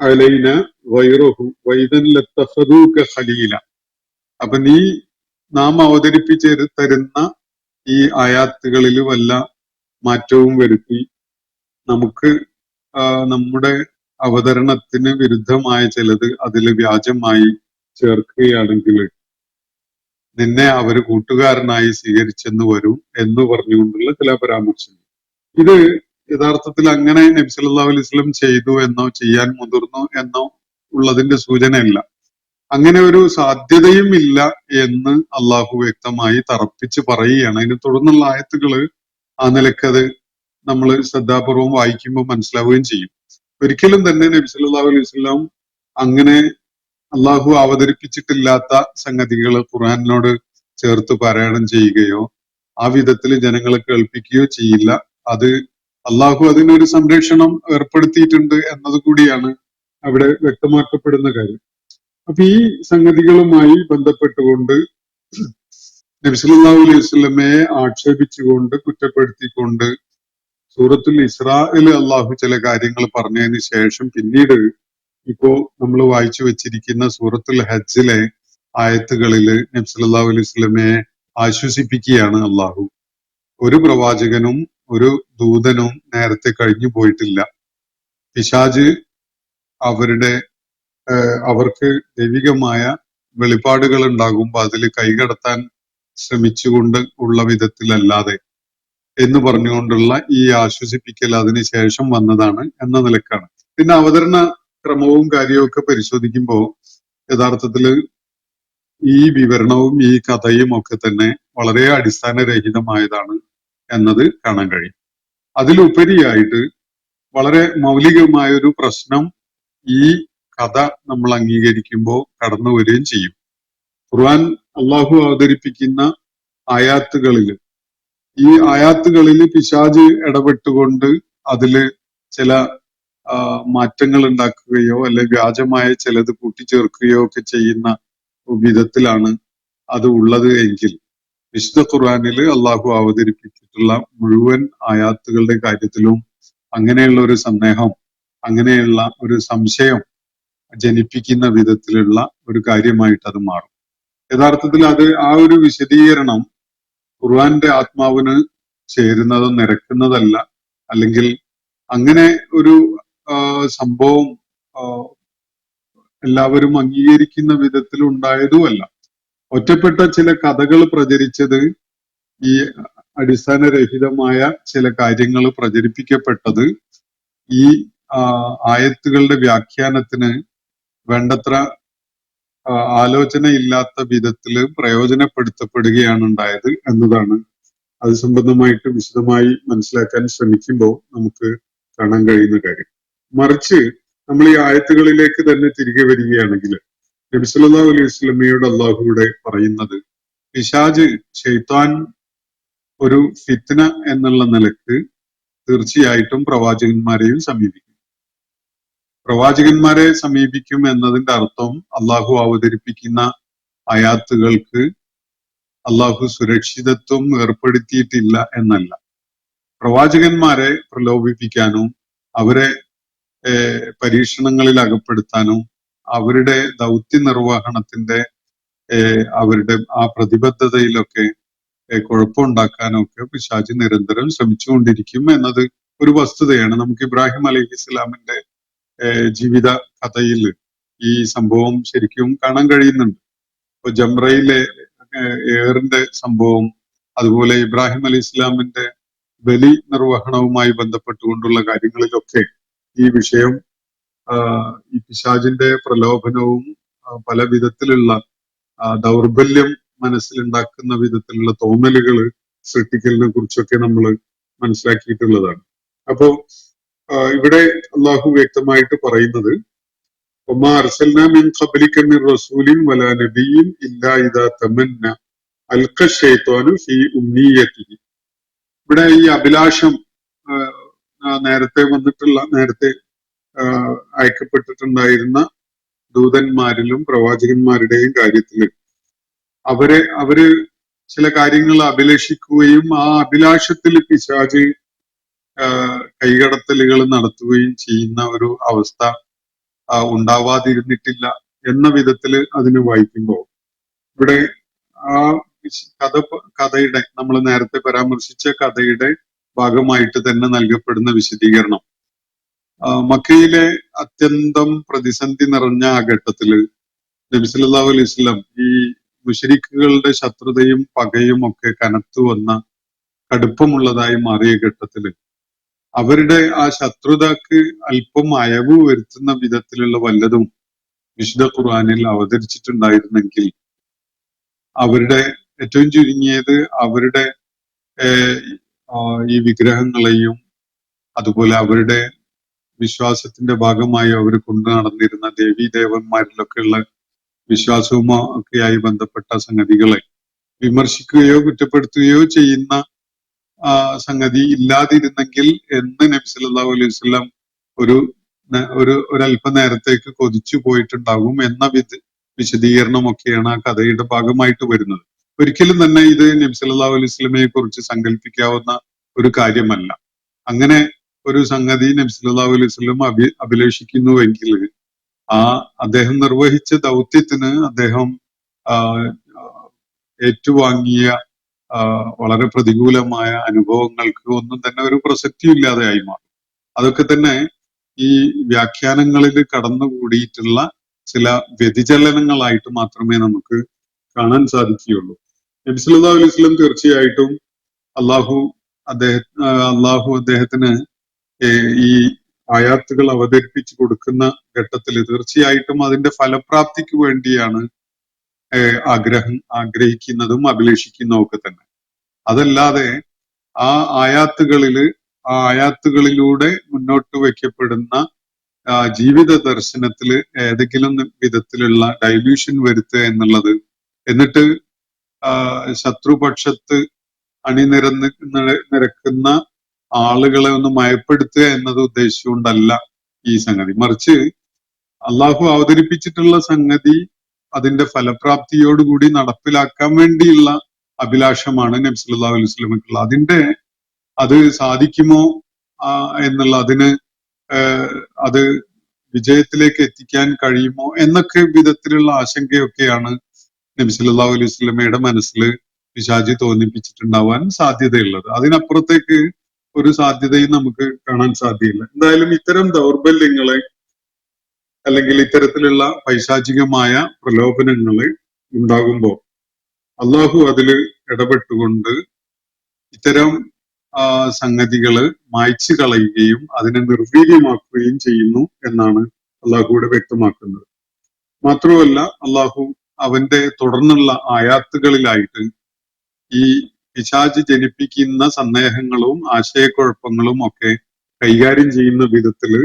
അലൈന ഗൈറഹു വൈദൻ ലത്തഖദൂക ഖലീല. അപ്പൊ നാം അവതരിപ്പിച്ച് തരുന്ന ഈ ആയാത്തുകളിൽ വല്ല മാറ്റവും വരുത്തി നമുക്ക് നമ്മുടെ അവതരണത്തിന് വിരുദ്ധമായ ചിലത് അതിൽ വ്യാജമായി ചേർക്കുകയാണെങ്കിൽ നിന്നെ അവര് കൂട്ടുകാരനായി സ്വീകരിച്ചെന്ന് വരും എന്ന് പറഞ്ഞുകൊണ്ടുള്ള ചില പരാമർശങ്ങൾ. ഇത് യഥാർത്ഥത്തിൽ അങ്ങനെ നബി സല്ലല്ലാഹു അലൈഹി വസല്ലം ചെയ്തു എന്നോ ചെയ്യാൻ മുതിർന്നു എന്നോ ഉള്ളതിന്റെ സൂചനയല്ല. അങ്ങനെ ഒരു സാധ്യതയും ഇല്ല എന്ന് അള്ളാഹു വ്യക്തമായി തറപ്പിച്ച് പറയുകയാണ്. അതിന് തുടർന്നുള്ള ആയത്തുകള് ആ നിലക്കത് നമ്മൾ ശ്രദ്ധാപൂർവം വായിക്കുമ്പോൾ മനസ്സിലാവുകയും ചെയ്യും. ഒരിക്കലും തന്നെ നബി സല്ലല്ലാഹു അലൈഹി വസല്ലം അങ്ങനെ അള്ളാഹു അവതരിപ്പിച്ചിട്ടില്ലാത്ത സംഗതികൾ ഖുർആനിനോട് ചേർത്ത് പാരായണം ചെയ്യുകയോ ആ വിധത്തിൽ ജനങ്ങളെ കേൾപ്പിക്കുകയോ ചെയ്യില്ല. അത് അള്ളാഹു അതിനൊരു സംരക്ഷണം ഏർപ്പെടുത്തിയിട്ടുണ്ട് എന്നത് കൂടിയാണ് അവിടെ വ്യക്തമാക്കപ്പെടുന്ന കാര്യം. അപ്പൊ ഈ സംഗതികളുമായി ബന്ധപ്പെട്ടുകൊണ്ട് നബി സല്ലല്ലാഹു അലൈഹി വസല്ലമയെ ആക്ഷേപിച്ചുകൊണ്ട് കുറ്റപ്പെടുത്തിക്കൊണ്ട് സൂറത്തുൽ ഇസ്രായില് അള്ളാഹു ചില കാര്യങ്ങൾ പറഞ്ഞതിന് ശേഷം പിന്നീട് ഇപ്പോ നമ്മൾ വായിച്ചു വെച്ചിരിക്കുന്ന സൂറത്തുൽ ഹജ്ജിലെ ആയത്തുകളില് നബി സല്ലല്ലാഹു അലൈഹി വസല്ലമയെ ആശ്വസിപ്പിക്കുകയാണ് അള്ളാഹു. ഒരു പ്രവാചകനും ഒരു ദൂതനും നേരത്തെ കഴിഞ്ഞു പോയിട്ടില്ല. പിശാച് അവർക്ക് ദൈവികമായ വെളിപാടുകൾ ഉണ്ടാകുമ്പോൾ അതിൽ കൈകടത്താൻ ശ്രമിച്ചുകൊണ്ട് ഉള്ള വിധത്തിലല്ലാതെ എന്ന് പറഞ്ഞുകൊണ്ടുള്ള ഈ ആശ്വസിപ്പിക്കൽ അതിനുശേഷം വന്നതാണ് എന്ന നിലക്കാണ്. പിന്നെ അവതരണ ക്രമവും കാര്യവും ഒക്കെ പരിശോധിക്കുമ്പോൾ യഥാർത്ഥത്തില് ഈ വിവരണവും ഈ കഥയും ഒക്കെ തന്നെ വളരെ അടിസ്ഥാനരഹിതമായതാണ് എന്നത് കാണാൻ കഴിയും. അതിലുപരിയായിട്ട് വളരെ മൗലികമായ ഒരു പ്രശ്നം ഈ കഥ നമ്മൾ അംഗീകരിക്കുമ്പോൾ കടന്നു വരികയും ചെയ്യും. ഖുർആൻ അള്ളാഹു അവതരിപ്പിക്കുന്ന ആയാത്തുകളിൽ പിശാച് ഇടപെട്ടുകൊണ്ട് അതില് ചില മാറ്റങ്ങൾ ഉണ്ടാക്കുകയോ അല്ലെ വ്യാജമായ ചിലത് കൂട്ടിച്ചേർക്കുകയോ ഒക്കെ ചെയ്യുന്ന വിധത്തിലാണ് അത് ഉള്ളത് എങ്കിൽ വിശുദ്ധ ഖുർആനിൽ അള്ളാഹു അവതരിപ്പിച്ചിട്ടുള്ള മുഴുവൻ ആയാത്തുകളുടെ കാര്യത്തിലും അങ്ങനെയുള്ള ഒരു സന്ദേഹം, അങ്ങനെയുള്ള ഒരു സംശയം ജനിപ്പിക്കുന്ന വിധത്തിലുള്ള ഒരു കാര്യമായിട്ട് അത് മാറും. യഥാർത്ഥത്തിൽ അത് ആ ഒരു വിശദീകരണം ഖുർആന്റെ ആത്മാവിന് ചേരുന്നതോ നിരക്കുന്നതല്ല, അല്ലെങ്കിൽ അങ്ങനെ ഒരു സംഭവം എല്ലാവരും അംഗീകരിക്കുന്ന വിധത്തിൽ ഉണ്ടായതുമല്ല. ഒറ്റപ്പെട്ട ചില കഥകൾ പ്രചരിച്ചത്, ഈ അടിസ്ഥാനരഹിതമായ ചില കാര്യങ്ങൾ പ്രചരിപ്പിക്കപ്പെട്ടത് ഈ ആയത്തുകളുടെ വ്യാഖ്യാനത്തിന് വേണ്ടത്ര ആലോചനയില്ലാത്ത വിധത്തില് പ്രയോജനപ്പെടുത്തപ്പെടുകയാണ് ഉണ്ടായത് എന്നതാണ് അത് സംബന്ധമായിട്ട് വിശദമായി മനസ്സിലാക്കാൻ ശ്രമിക്കുമ്പോൾ നമുക്ക് കാണാൻ കഴിയുന്ന കാര്യം. മറിച്ച് നമ്മൾ ഈ ആയത്തുകളിലേക്ക് തന്നെ തിരികെ വരികയാണെങ്കിൽ നബി സല്ലല്ലാഹു അലൈഹി വസല്ലമയോട് അള്ളാഹുവിടെ പറയുന്നത്, പിശാച് ശൈത്താൻ ഒരു ഫിത്ന എന്നുള്ള നിലക്ക് തീർച്ചയായിട്ടും പ്രവാചകന്മാരെയും സമീപിക്കും. പ്രവാചകന്മാരെ സമീപിക്കും എന്നതിന്റെ അർത്ഥം അള്ളാഹു അവതരിപ്പിക്കുന്ന ആയാത്തുകൾക്ക് അള്ളാഹു സുരക്ഷിതത്വം ഏർപ്പെടുത്തിയിട്ടില്ല എന്നല്ല. പ്രവാചകന്മാരെ പ്രലോഭിപ്പിക്കാനും അവരെ പരീക്ഷണങ്ങളിൽ അകപ്പെടുത്താനും അവരുടെ ദൗത്യ നിർവഹണത്തിന്റെ അവരുടെ ആ പ്രതിബദ്ധതയിലൊക്കെ കുഴപ്പമുണ്ടാക്കാനും ഒക്കെ പിശാച് നിരന്തരം ശ്രമിച്ചുകൊണ്ടിരിക്കും എന്നത് ഒരു വസ്തുതയാണ്. നമുക്ക് ഇബ്രാഹിം അലൈഹിസ്സലാമിന്റെ ജീവിത കഥയിൽ ഈ സംഭവം ശരിക്കും കാണാൻ കഴിയുന്നുണ്ട്. ഇപ്പൊ ജംറയിലെ ഏറിന്റെ സംഭവം, അതുപോലെ ഇബ്രാഹിം അലൈഹി ഇസ്ലാമിന്റെ ബലി നിർവഹണവുമായി ബന്ധപ്പെട്ടുകൊണ്ടുള്ള കാര്യങ്ങളിലൊക്കെ ഈ വിഷയം ഈ പിശാചിന്റെ പ്രലോഭനവും പല വിധത്തിലുള്ള ദൗർബല്യം മനസ്സിലുണ്ടാക്കുന്ന വിധത്തിലുള്ള തോന്നലുകൾ സൃഷ്ടിക്കലിനെ കുറിച്ചൊക്കെ നമ്മൾ മനസ്സിലാക്കിയിട്ടുള്ളതാണ്. അപ്പോ ഇവിടെ അള്ളാഹു വ്യക്തമായിട്ട് പറയുന്നത്, വമാ അർസൽനാ മിൻ ഖബ്ലിക മിർ റസൂലിൻ വലാ നബിയ്യിൻ ഇല്ലാ ഇദാ തമന്ന അൽഖ ശൈത്വാനു ഫീ ഉമ്നിയതിഹി. ഇവിടെ ഈ അഭിലാഷം നേരത്തെ അയക്കപ്പെട്ടിട്ടുണ്ടായിരുന്ന ദൂതന്മാരിലും പ്രവാചകന്മാരുടെയും കാര്യത്തിൽ അവര് ചില കാര്യങ്ങൾ അഭിലഷിക്കുകയും ആ അഭിലാഷത്തിൽ പിശാച് കൈകടത്തലുകൾ നടത്തുകയും ചെയ്യുന്ന ഒരു അവസ്ഥ ഉണ്ടാവാതിരുന്നിട്ടില്ല എന്ന വിധത്തില് അതിന് വായിക്കുമ്പോൾ ഇവിടെ ആ കഥയുടെ നമ്മൾ നേരത്തെ പരാമർശിച്ച കഥയുടെ ഭാഗമായിട്ട് തന്നെ നൽകപ്പെടുന്ന വിശദീകരണം, മക്കയിലെ അത്യന്തം പ്രതിസന്ധി നിറഞ്ഞ ആ ഘട്ടത്തില് നബി സല്ലല്ലാഹു അലൈഹി വസല്ലം ഈ മുശ്രിക്കുകളുടെ ശത്രുതയും പകയും ഒക്കെ കനത്തു വന്ന കടുപ്പമുള്ളതായി മാറിയ ഘട്ടത്തില് അവരുടെ ആ ശത്രുതക്ക് അല്പം അയവ് വരുത്തുന്ന വിധത്തിലുള്ള വല്ലതും വിശുദ്ധ ഖുർആനിൽ അവതരിച്ചിട്ടുണ്ടായിരുന്നെങ്കിൽ അവരുടെ ഏറ്റവും ചുരുങ്ങിയത് അവരുടെ ഈ വിഗ്രഹങ്ങളെയും അതുപോലെ അവരുടെ വിശ്വാസത്തിന്റെ ഭാഗമായി അവർ കൊണ്ടു നടന്നിരുന്ന ദേവീ ദേവന്മാരിലൊക്കെയുള്ള വിശ്വാസവും ഒക്കെയായി ബന്ധപ്പെട്ട സംഗതികളെ വിമർശിക്കുകയോ കുറ്റപ്പെടുത്തുകയോ ചെയ്യുന്ന സംഗതി ഇല്ലാതിരുന്നെങ്കിൽ എന്ന് നബി സല്ലല്ലാഹു അലൈഹി വസല്ലം ഒരല്പനേരത്തേക്ക് കൊതിച്ചു പോയിട്ടുണ്ടാകും എന്ന വിശദീകരണമൊക്കെയാണ് ആ കഥയുടെ ഭാഗമായിട്ട് വരുന്നത്. ഒരിക്കലും തന്നെ ഇത് നബി സല്ലല്ലാഹു അലൈഹി വസല്ലമയെ കുറിച്ച് സങ്കല്പിക്കാവുന്ന ഒരു കാര്യമല്ല. അങ്ങനെ ഒരു സംഗതി നബി സല്ലല്ലാഹു അലൈഹി വസല്ലം അഭിലേഷിക്കുന്നുവെങ്കിൽ അദ്ദേഹം നിർവഹിച്ച ദൗത്യത്തിന് അദ്ദേഹം ഏറ്റുവാങ്ങിയ വളരെ പ്രതികൂലമായ അനുഭവങ്ങൾക്ക് ഒന്നും തന്നെ ഒരു പ്രസക്തിയും ഇല്ലാതെയായി മാറും. അതൊക്കെ തന്നെ ഈ വ്യാഖ്യാനങ്ങളിൽ കടന്നുകൂടിയിട്ടുള്ള ചില വ്യതിചലനങ്ങളായിട്ട് മാത്രമേ നമുക്ക് കാണാൻ സാധിക്കുകയുള്ളൂ. നബി സല്ലല്ലാഹു അലൈഹി വസല്ലം തീർച്ചയായിട്ടും അള്ളാഹു അദ്ദേഹത്തിന് ഈ ആയാത്തുകൾ അവതരിപ്പിച്ചു കൊടുക്കുന്ന ഘട്ടത്തിൽ തീർച്ചയായിട്ടും അതിന്റെ ഫലപ്രാപ്തിക്ക് വേണ്ടിയാണ് ആഗ്രഹിക്കുന്നതും അഭിലേഷിക്കുന്നതും ഒക്കെ തന്നെ. അതല്ലാതെ ആ ആയാത്തുകളിലൂടെ മുന്നോട്ട് വയ്ക്കപ്പെടുന്ന ജീവിത ദർശനത്തിൽ ഏതെങ്കിലും വിധത്തിലുള്ള ഡൈല്യൂഷൻ വരുത്തുക എന്നുള്ളത്, എന്നിട്ട് ശത്രുപക്ഷത്ത് നിരക്കുന്ന ആളുകളെ ഒന്ന് മയപ്പെടുത്തുക എന്നത് ഉദ്ദേശിച്ചുകൊണ്ടല്ല ഈ സംഗതി. മറിച്ച് അള്ളാഹു അവതരിപ്പിച്ചിട്ടുള്ള സംഗതി അതിന്റെ ഫലപ്രാപ്തിയോടുകൂടി നടപ്പിലാക്കാൻ വേണ്ടിയുള്ള അഭിലാഷമാണ് നബി സല്ലല്ലാഹു അലൈഹി വസല്ലമക്കുള്ള. അത് സാധിക്കുമോ എന്നുള്ള അതിന് അത് വിജയത്തിലേക്ക് എത്തിക്കാൻ കഴിയുമോ എന്നൊക്കെ വിധത്തിലുള്ള ആശങ്കയൊക്കെയാണ് നബി സല്ലല്ലാഹു അലൈഹി വസല്ലമയുടെ മനസ്സിൽ പിശാചി തോന്നിപ്പിച്ചിട്ടുണ്ടാവാൻ സാധ്യതയുള്ളത്. അതിനപ്പുറത്തേക്ക് ഒരു സാധ്യതയും നമുക്ക് കാണാൻ സാധ്യയില്ല. എന്തായാലും ഇത്തരം ദൗർബല്യങ്ങളെ അല്ലെങ്കിൽ ഇത്തരത്തിലുള്ള പൈശാചികമായ പ്രലോഭനങ്ങള് ഉണ്ടാകുമ്പോൾ അള്ളാഹു അതിൽ ഇടപെട്ടുകൊണ്ട് ഇത്തരം സംഗതികള് മായ്ച്ചു കളയുകയും അതിനെ നിർവീര്യമാക്കുകയും ചെയ്യുന്നു എന്നാണ് അള്ളാഹു ഇവിടെ വ്യക്തമാക്കുന്നത്. മാത്രമല്ല അള്ളാഹു അവന്റെ തുടർന്നുള്ള ആയാത്തുകളിലായിട്ട് ഈ പിശാച് ജനിപ്പിക്കുന്ന സന്ദേഹങ്ങളും ആശയക്കുഴപ്പങ്ങളും ഒക്കെ കൈകാര്യം ചെയ്യുന്ന വിധത്തില്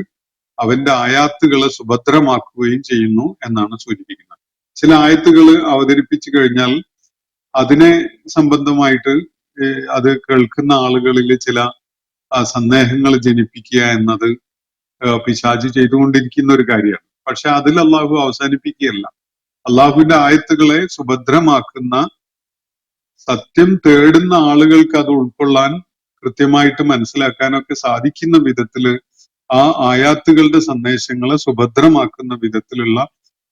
അവന്റെ ആയാത്തുകളെ സുഭദ്രമാക്കുകയും ചെയ്യുന്നു എന്നാണ് സൂചിപ്പിക്കുന്നത്. ചില ആയത്തുകൾ അവതരിപ്പിച്ചു കഴിഞ്ഞാൽ അതിനെ സംബന്ധമായിട്ട് അത് കേൾക്കുന്ന ആളുകളിൽ ചില സന്ദേഹങ്ങൾ ജനിപ്പിക്കുക എന്നത് പിശാച് ചെയ്തുകൊണ്ടിരിക്കുന്ന ഒരു കാര്യമാണ്. പക്ഷെ അതിൽ അള്ളാഹു അവസാനിപ്പിക്കുകയല്ല. അള്ളാഹുവിന്റെ ആയത്തുകളെ സുഭദ്രമാക്കുന്ന, സത്യം തേടുന്ന ആളുകൾക്ക് അത് ഉൾക്കൊള്ളാൻ കൃത്യമായിട്ട് മനസ്സിലാക്കാനൊക്കെ സാധിക്കുന്ന വിധത്തില് ആ ആയാത്തുകളുടെ സന്ദേശങ്ങളെ സുഭദ്രമാക്കുന്ന വിധത്തിലുള്ള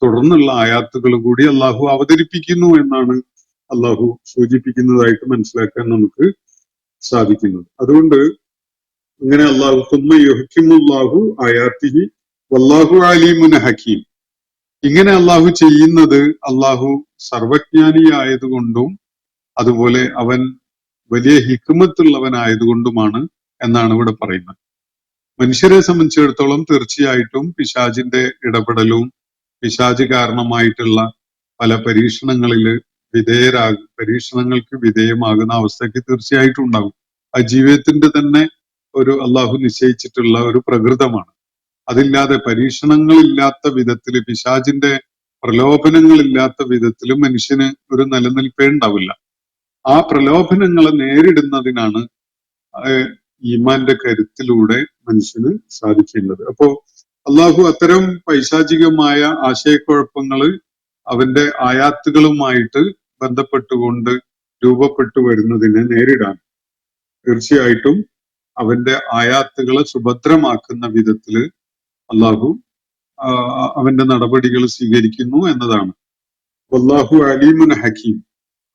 തുടർന്നുള്ള ആയാത്തുകൾ കൂടി അള്ളാഹു അവതരിപ്പിക്കുന്നു എന്നാണ് അള്ളാഹു സൂചിപ്പിക്കുന്നതായിട്ട് മനസ്സിലാക്കാൻ നമുക്ക് സാധിക്കുന്നത്. അതുകൊണ്ട് ഇങ്ങനെ അള്ളാഹു തുമ്മ യുഹ്കിമുല്ലാഹു ആയാത്തിഹി വല്ലാഹു അലീമുൻ ഹക്കീം, ഇങ്ങനെ അള്ളാഹു ചെയ്യുന്നത് അള്ളാഹു സർവജ്ഞാനിയായതുകൊണ്ടും അതുപോലെ അവൻ വലിയ ഹിക്മത്തുള്ളവനായതുകൊണ്ടുമാണ് എന്നാണ് ഇവിടെ പറയുന്നത്. മനുഷ്യരെ സംബന്ധിച്ചിടത്തോളം തീർച്ചയായിട്ടും പിശാചിന്റെ ഇടപെടലും പിശാച് കാരണമായിട്ടുള്ള പല പരീക്ഷണങ്ങൾക്ക് വിധേയമാകുന്ന അവസ്ഥയ്ക്ക് തീർച്ചയായിട്ടും ഉണ്ടാകും. ആ ജീവിതത്തിന്റെ തന്നെ ഒരു അള്ളാഹു നിശ്ചയിച്ചിട്ടുള്ള ഒരു പ്രകൃതമാണ്. അതില്ലാതെ പരീക്ഷണങ്ങളില്ലാത്ത വിധത്തില്, പിശാചിന്റെ പ്രലോഭനങ്ങളില്ലാത്ത വിധത്തില് മനുഷ്യന് ഒരു നിലനിൽപ്പേ ഉണ്ടാവില്ല. ആ പ്രലോഭനങ്ങളെ നേരിടുന്നതിനാണ് ഈമാന്റെ കരുത്തിലൂടെ മനുഷ്യന് സാധിക്കേണ്ടത്. അപ്പോ അള്ളാഹു അത്തരം പൈശാചികമായ ആശയക്കുഴപ്പങ്ങള് അവന്റെ ആയാത്തുകളുമായിട്ട് ബന്ധപ്പെട്ടുകൊണ്ട് രൂപപ്പെട്ടു വരുന്നതിനെ നേരിടാൻ തീർച്ചയായിട്ടും അവന്റെ ആയാത്തുകളെ സുഭദ്രമാക്കുന്ന വിധത്തില് അള്ളാഹു അവന്റെ നടപടികൾ സ്വീകരിക്കുന്നു എന്നതാണ്. വല്ലാഹു അലീമുൻ ഹക്കീം.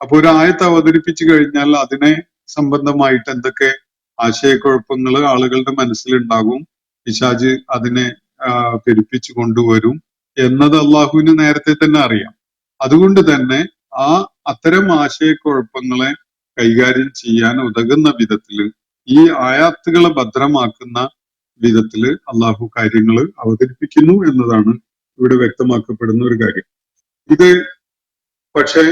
അപ്പൊ ഒരു ആയത്ത് അവതരിപ്പിച്ചു കഴിഞ്ഞാൽ അതിനെ സംബന്ധമായിട്ട് എന്തൊക്കെ ആശയക്കുഴപ്പങ്ങൾ ആളുകളുടെ മനസ്സിലുണ്ടാകും, പിശാച് അതിനെ പെരുപ്പിച്ചു കൊണ്ടുവരും എന്നത് അള്ളാഹുവിന് നേരത്തെ തന്നെ അറിയാം. അതുകൊണ്ട് തന്നെ അത്തരം ആശയക്കുഴപ്പങ്ങളെ കൈകാര്യം ചെയ്യാൻ ഉതകുന്ന വിധത്തില് ഈ ആയാത്തുകളെ ഭദ്രമാക്കുന്ന വിധത്തില് അള്ളാഹു കാര്യങ്ങൾ അവതരിപ്പിക്കുന്നു എന്നതാണ് ഇവിടെ വ്യക്തമാക്കപ്പെടുന്ന ഒരു കാര്യം. ഇത് പക്ഷെ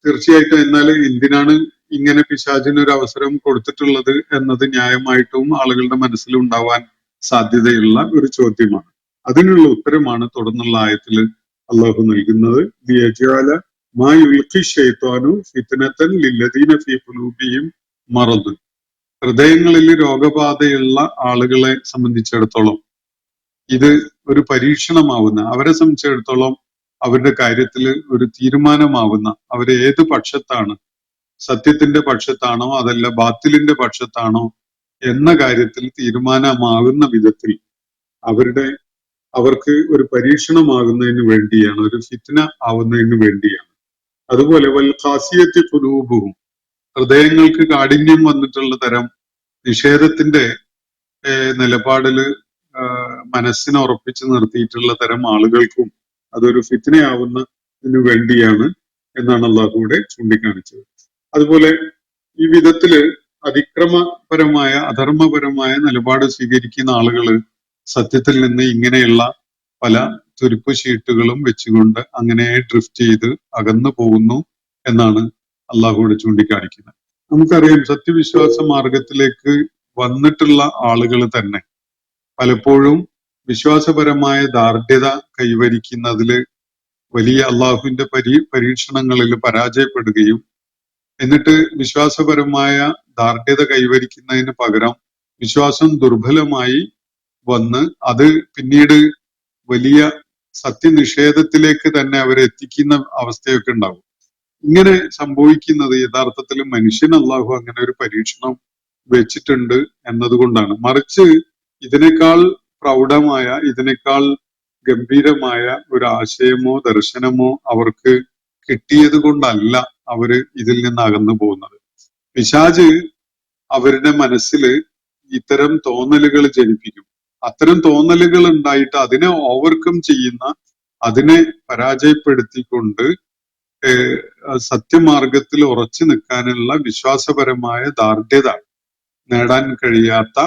തീർച്ചയായിട്ടും എന്നാൽ എന്തിനാണ് ഇങ്ങനെ പിശാചിന് ഒരു അവസരം കൊടുത്തിട്ടുള്ളത് എന്നത് ന്യായമായിട്ടും ആളുകളുടെ മനസ്സിൽ ഉണ്ടാവാൻ സാധ്യതയുള്ള ഒരു ചോദ്യമാണ്. അതിനുള്ള ഉത്തരമാണ് തുടർന്നുള്ള ആയത്തിൽ അള്ളാഹു നൽകുന്നത്. മറദ്, ഹൃദയങ്ങളിൽ രോഗബാധയുള്ള ആളുകളെ സംബന്ധിച്ചിടത്തോളം ഇത് ഒരു പരീക്ഷണമാവുന്ന, അവരെ സംബന്ധിച്ചിടത്തോളം അവരുടെ കാര്യത്തിൽ ഒരു തീരുമാനമാവുന്ന, അവരെ ഏത് പക്ഷത്താണ്, സത്യത്തിന്റെ പക്ഷത്താണോ അതല്ല ബാത്തിലിന്റെ പക്ഷത്താണോ എന്ന കാര്യത്തിൽ തീരുമാനമാകുന്ന വിധത്തിൽ അവർക്ക് ഒരു പരീക്ഷണമാകുന്നതിന് വേണ്ടിയാണ്, ഒരു ഫിത്ന ആവുന്നതിന് വേണ്ടിയാണ്. അതുപോലെ വൽ ഖാസിയത്തി ഖുലൂബുഹും, ഹൃദയങ്ങൾക്ക് കാഠിന്യം വന്നിട്ടുള്ള തരം നിഷേധത്തിന്റെ നിലപാടില് മനസ്സിനെ ഉറപ്പിച്ചു നിർത്തിയിട്ടുള്ള തരം ആളുകൾക്കും അതൊരു ഫിത്നയാവുന്നതിന് വേണ്ടിയാണ് എന്നാണ് അള്ളാഹു ഇവിടെ ചൂണ്ടിക്കാണിച്ചത്. അതുപോലെ ഈ വിധത്തില് അതിക്രമപരമായ അധർമ്മപരമായ നിലപാട് സ്വീകരിക്കുന്ന ആളുകള് സത്യത്തിൽ നിന്ന് ഇങ്ങനെയുള്ള പല തുരുപ്പ് ഷീട്ടുകളും വെച്ചുകൊണ്ട് അങ്ങനെ ഡ്രിഫ്റ്റ് ചെയ്ത് അകന്നു പോകുന്നു എന്നാണ് അള്ളാഹുവിടെ ചൂണ്ടിക്കാണിക്കുന്നത്. നമുക്കറിയാം, സത്യവിശ്വാസ മാർഗത്തിലേക്ക് വന്നിട്ടുള്ള ആളുകൾ തന്നെ പലപ്പോഴും വിശ്വാസപരമായ ദാർഢ്യത കൈവരിക്കുന്നതില് വലിയ അള്ളാഹുവിന്റെ പരീക്ഷണങ്ങളിൽ പരാജയപ്പെടുകയും എന്നിട്ട് വിശ്വാസപരമായ ദാർഢ്യത കൈവരിക്കുന്നതിന് പകരം വിശ്വാസം ദുർബലമായി വന്ന് അത് പിന്നീട് വലിയ സത്യനിഷേധത്തിലേക്ക് തന്നെ അവരെ എത്തിക്കുന്ന അവസ്ഥയൊക്കെ ഉണ്ടാവും. ഇങ്ങനെ സംഭവിക്കുന്നത് യഥാർത്ഥത്തിൽ മനുഷ്യൻ അള്ളാഹു അങ്ങനെ ഒരു പരീക്ഷണം വെച്ചിട്ടുണ്ട് എന്നതുകൊണ്ടാണ്. മറിച്ച് ഇതിനേക്കാൾ പ്രൗഢമായ, ഇതിനേക്കാൾ ഗംഭീരമായ ഒരു ആശയമോ ദർശനമോ അവർക്ക് കിട്ടിയത് കൊണ്ടല്ല അവര് ഇതിൽ നിന്ന് അകന്നു പോകുന്നത്. പിശാച് അവരുടെ മനസ്സിൽ ഇത്തരം തോന്നലുകൾ ജനിപ്പിക്കും. അത്തരം തോന്നലുകൾ ഉണ്ടായിട്ട് അതിനെ ഓവർകം ചെയ്യുന്ന, അതിനെ പരാജയപ്പെടുത്തിക്കൊണ്ട് സത്യമാർഗത്തിൽ ഉറച്ചു നിൽക്കാനുള്ള വിശ്വാസപരമായ ദാർഢ്യത നേടാൻ കഴിയാത്ത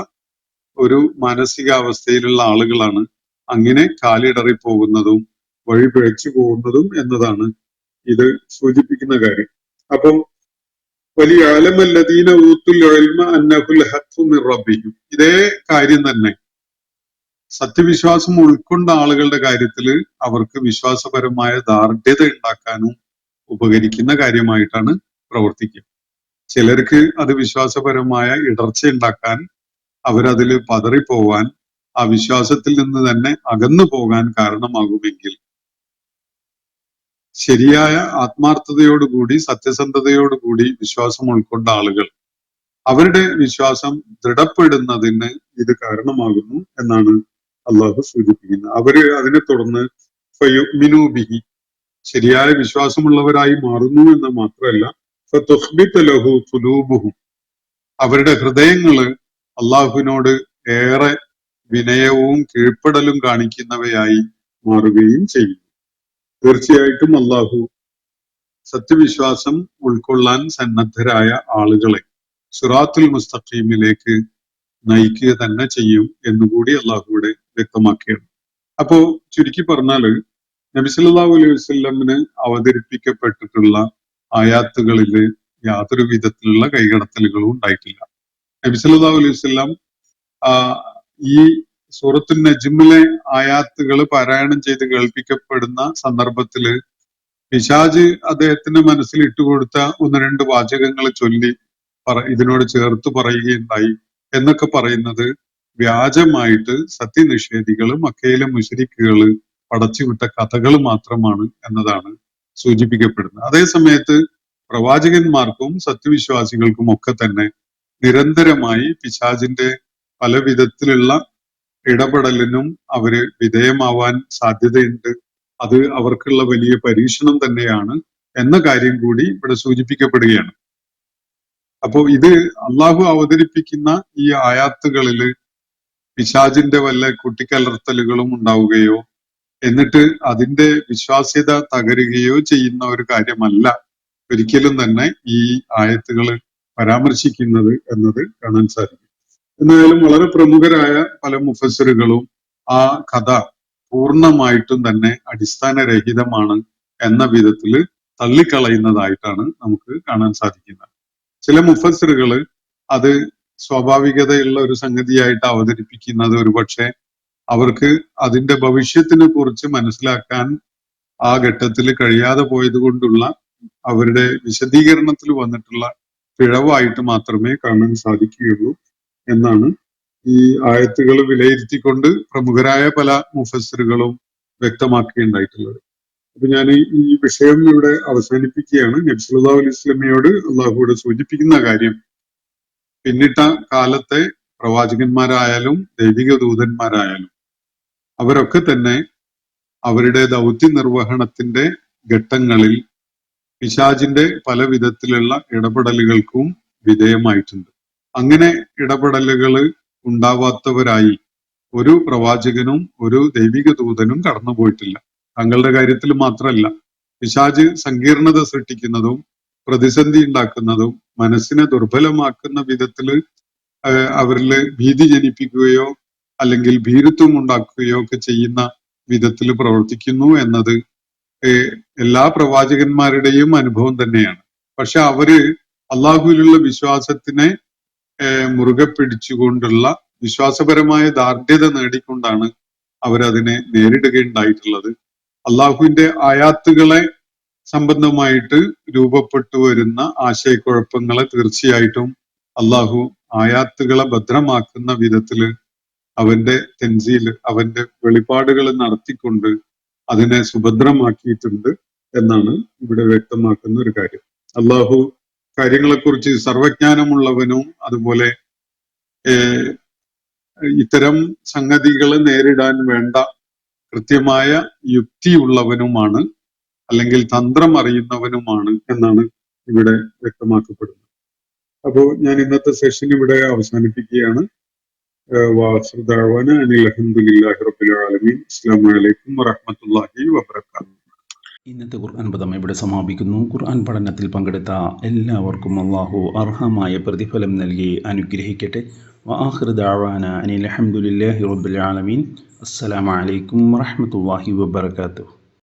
ഒരു മാനസികാവസ്ഥയിലുള്ള ആളുകളാണ് അങ്ങനെ കാലിടറി പോകുന്നതും വഴി പിഴച്ചു പോകുന്നതും എന്നതാണ് ഇത് സൂചിപ്പിക്കുന്ന കാര്യം. അപ്പം വലിയ ആലമല്ലദീന ഊത്തുൽ ഇൽമ അന്നഹുൽ ഹഖ്ഖു മിർ റബ്ബിഹിം, ഇതേ കാര്യം തന്നെ സത്യവിശ്വാസം ഉൾക്കൊണ്ട ആളുകളുടെ കാര്യത്തിൽ അവർക്ക് വിശ്വാസപരമായ ദാർഢ്യത ഉണ്ടാക്കാനും ഉപകരിക്കുന്ന കാര്യമായിട്ടാണ് പ്രവർത്തിക്കുക. ചിലർക്ക് അത് വിശ്വാസപരമായ ഇടർച്ച ഉണ്ടാക്കാൻ, അവരതിൽ പതറിപ്പോവാൻ, ആ വിശ്വാസത്തിൽ നിന്ന് തന്നെ അകന്നു പോകാൻ കാരണമാകുമെങ്കിൽ ശരിയായ ആത്മാർത്ഥതയോടുകൂടി സത്യസന്ധതയോടുകൂടി വിശ്വാസം ഉൾക്കൊണ്ട ആളുകൾ, അവരുടെ വിശ്വാസം ദൃഢപ്പെടുന്നതിന് ഇത് കാരണമാകുന്നു എന്നാണ് അള്ളാഹു സൂചിപ്പിക്കുന്നത്. അവര് അതിനെ തുടർന്ന് ഫയുമിനു ബിഹി, ശരിയായ വിശ്വാസമുള്ളവരായി മാറുന്നു എന്ന് മാത്രമല്ല, ഫതുഖ്ബിത ലഹു ഖുലൂബുഹും, അവരുടെ ഹൃദയങ്ങള് അള്ളാഹുവിനോട് ഏറെ വിനയവും കീഴ്പ്പെടലും കാണിക്കുന്നവയായി മാറുകയും ചെയ്യും. തീർച്ചയായിട്ടും അള്ളാഹു സത്യവിശ്വാസം ഉൾക്കൊള്ളാൻ സന്നദ്ധരായ ആളുകളെ സിറാത്തുൽ മുസ്തഖീമിലേക്ക് നയിക്കുക തന്നെ ചെയ്യും എന്നുകൂടി അള്ളാഹുവിടെ വ്യക്തമാക്കുകയാണ്. അപ്പോ ചുരുക്കി പറഞ്ഞാല് നബി സല്ലല്ലാഹു അലൈഹി വസല്ലമിന് അവതരിപ്പിക്കപ്പെട്ടിട്ടുള്ള ആയാത്തുകളില് യാതൊരു വിധത്തിലുള്ള കൈകടത്തലുകളും ഉണ്ടായിട്ടില്ല. നബി സല്ലല്ലാഹു അലൈഹി വസല്ലം ഈ സൂറത്തുൽ നജ്മിലെ ആയാത്തുകൾ പാരായണം ചെയ്ത് കേൾപ്പിക്കപ്പെടുന്ന സന്ദർഭത്തില് പിശാച് അദ്ദേഹത്തിന്റെ മനസ്സിൽ ഇട്ടുകൊടുത്ത ഒന്ന് രണ്ട് വാചകങ്ങൾ ചൊല്ലി ഇതിനോട് ചേർത്ത് പറയുകയുണ്ടായി എന്നൊക്കെ പറയുന്നത് വ്യാജമായിട്ട് സത്യനിഷേധികള്, മക്കയിലെ മുശ്രിക്കുകള് പടച്ചുവിട്ട കഥകൾ മാത്രമാണ് എന്നതാണ് സൂചിപ്പിക്കപ്പെടുന്നത്. അതേ സമയത്ത് പ്രവാചകന്മാർക്കും സത്യവിശ്വാസികൾക്കും ഒക്കെ തന്നെ നിരന്തരമായി പിശാചിന്റെ പല വിധത്തിലുള്ള ഇടപെടലിനും അവര് വിധേയമാവാൻ സാധ്യതയുണ്ട്. അത് അവർക്കുള്ള വലിയ പരീക്ഷണം തന്നെയാണ് എന്ന കാര്യം കൂടി ഇവിടെ സൂചിപ്പിക്കപ്പെടുകയാണ്. അപ്പോ ഇത് അള്ളാഹു അവതരിപ്പിക്കുന്ന ഈ ആയാത്തുകളില് പിശാചിന്റെ വല്ല കുട്ടിക്കലർത്തലുകളും ഉണ്ടാവുകയോ എന്നിട്ട് അതിന്റെ വിശ്വാസ്യത തകരുകയോ ചെയ്യുന്ന ഒരു കാര്യമല്ല ഒരിക്കലും തന്നെ ഈ ആയത്തുകൾ പരാമർശിക്കുന്നത് എന്നത് കാണാൻ സാധിക്കും. എന്നാലും വളരെ പ്രമുഖരായ പല മുഫസ്സിറുകളും ആ കഥ പൂർണ്ണമായിട്ടും തന്നെ അടിസ്ഥാനരഹിതമാണ് എന്ന വിധത്തില് തള്ളിക്കളയുന്നതായിട്ടാണ് നമുക്ക് കാണാൻ സാധിക്കുന്നത്. ചില മുഫസ്സിറുകള് അത് സ്വാഭാവികതയുള്ള ഒരു സംഗതിയായിട്ട് അവതരിപ്പിക്കുന്നത് ഒരുപക്ഷെ അവർക്ക് അതിന്റെ ഭവിഷ്യത്തിനെ കുറിച്ച് മനസ്സിലാക്കാൻ ആ ഘട്ടത്തിൽ കഴിയാതെ പോയത് കൊണ്ടുള്ള അവരുടെ വിശദീകരണത്തിൽ വന്നിട്ടുള്ള പിഴവായിട്ട് മാത്രമേ കാണാൻ സാധിക്കുകയുള്ളൂ എന്നാണ് ഈ ആയത്തുകൾ വിലയിരുത്തിക്കൊണ്ട് പ്രമുഖരായ പല മുഫസ്സിറുകളും വ്യക്തമാക്കുകയുണ്ടായിട്ടുള്ളത്. അപ്പൊ ഞാൻ ഈ വിഷയം ഇവിടെ അവസാനിപ്പിക്കുകയാണ്. നബി സല്ലല്ലാഹു അലൈഹി വസല്ലമയോട് അള്ളാഹുവോട് സൂചിപ്പിക്കുന്ന കാര്യം, പിന്നിട്ട കാലത്തെ പ്രവാചകന്മാരായാലും ദൈവിക ദൂതന്മാരായാലും അവരൊക്കെ തന്നെ അവരുടെ ദൗത്യ നിർവഹണത്തിന്റെ ഘട്ടങ്ങളിൽ പിശാചിന്റെ പല വിധത്തിലുള്ള ഇടപെടലുകൾക്കും വിധേയമായിട്ടുണ്ട്. അങ്ങനെ ഇടപെടലുകൾ ഉണ്ടാവാത്തവരായി ഒരു പ്രവാചകനും ഒരു ദൈവിക ദൂതനും കടന്നുപോയിട്ടില്ല. തങ്ങളുടെ കാര്യത്തിൽ മാത്രമല്ല, പിശാച് സങ്കീർണത സൃഷ്ടിക്കുന്നതും പ്രതിസന്ധി ഉണ്ടാക്കുന്നതും മനസ്സിനെ ദുർബലമാക്കുന്ന വിധത്തില് അവരില് ഭീതി ജനിപ്പിക്കുകയോ അല്ലെങ്കിൽ ഭീരുത്വം ഉണ്ടാക്കുകയോ ഒക്കെ ചെയ്യുന്ന വിധത്തിൽ പ്രവർത്തിക്കുന്നു എന്നത് എല്ലാ പ്രവാചകന്മാരുടെയും അനുഭവം തന്നെയാണ്. പക്ഷെ അവര് അള്ളാഹുവിലുള്ള വിശ്വാസത്തിനെ മുറുകെ പിടിച്ചുകൊണ്ടുള്ള വിശ്വാസപരമായ ദാർഢ്യത നേടിക്കൊണ്ടാണ് അവരതിനെ നേരിടുകയുണ്ടായിട്ടുള്ളത്. അള്ളാഹുവിന്റെ ആയാത്തുകളെ സംബന്ധമായിട്ട് രൂപപ്പെട്ടു വരുന്ന ആശയക്കുഴപ്പങ്ങളെ തീർച്ചയായിട്ടും അള്ളാഹു ആയാത്തുകളെ ഭദ്രമാക്കുന്ന വിധത്തില് അവന്റെ തെൻസീൽ, അവന്റെ വെളിപ്പാടുകൾ നടത്തിക്കൊണ്ട് അതിനെ സുഭദ്രമാക്കിയിട്ടുണ്ട് എന്നാണ് ഇവിടെ വ്യക്തമാക്കുന്ന ഒരു കാര്യം. അള്ളാഹു കാര്യങ്ങളെക്കുറിച്ച് സർവജ്ഞാനമുള്ളവനും അതുപോലെ ഇത്തരം സംഗതികൾ നേരിടാൻ വേണ്ട കൃത്യമായ യുക്തിയുള്ളവനുമാണ്, അല്ലെങ്കിൽ തന്ത്രം അറിയുന്നവനുമാണ് എന്നാണ് ഇവിടെ വ്യക്തമാക്കപ്പെടുന്നത്. അപ്പോൾ ഞാൻ ഇന്നത്തെ സെഷൻ ഇവിടെ അവസാനിപ്പിക്കുകയാണ്. വാഖിറു ദഅ്വാനാ അനിൽ ഹംദുലില്ലാഹി റബ്ബിൽ ആലമീൻ. അസ്സലാമു അലൈക്കും വറഹ്മത്തുള്ളാഹി വബറകാതുഹു. ഇന്നത്തെ ഖുർആൻ പദം ഇവിടെ സമാപിക്കുന്നു. ഖുർആൻ പഠനത്തിൽ പങ്കെടുത്ത എല്ലാവർക്കും അല്ലാഹു അർഹമായ പ്രതിഫലം നൽകി അനുഗ്രഹിക്കട്ടെ. വആഖിറു ദഅ്വാനാ അനിൽ ഹംദുലില്ലാഹി റബ്ബിൽ ആലമീൻ. അസ്സലാമു അലൈക്കും വറഹ്മത്തുള്ളാഹി വബറകാതുഹു.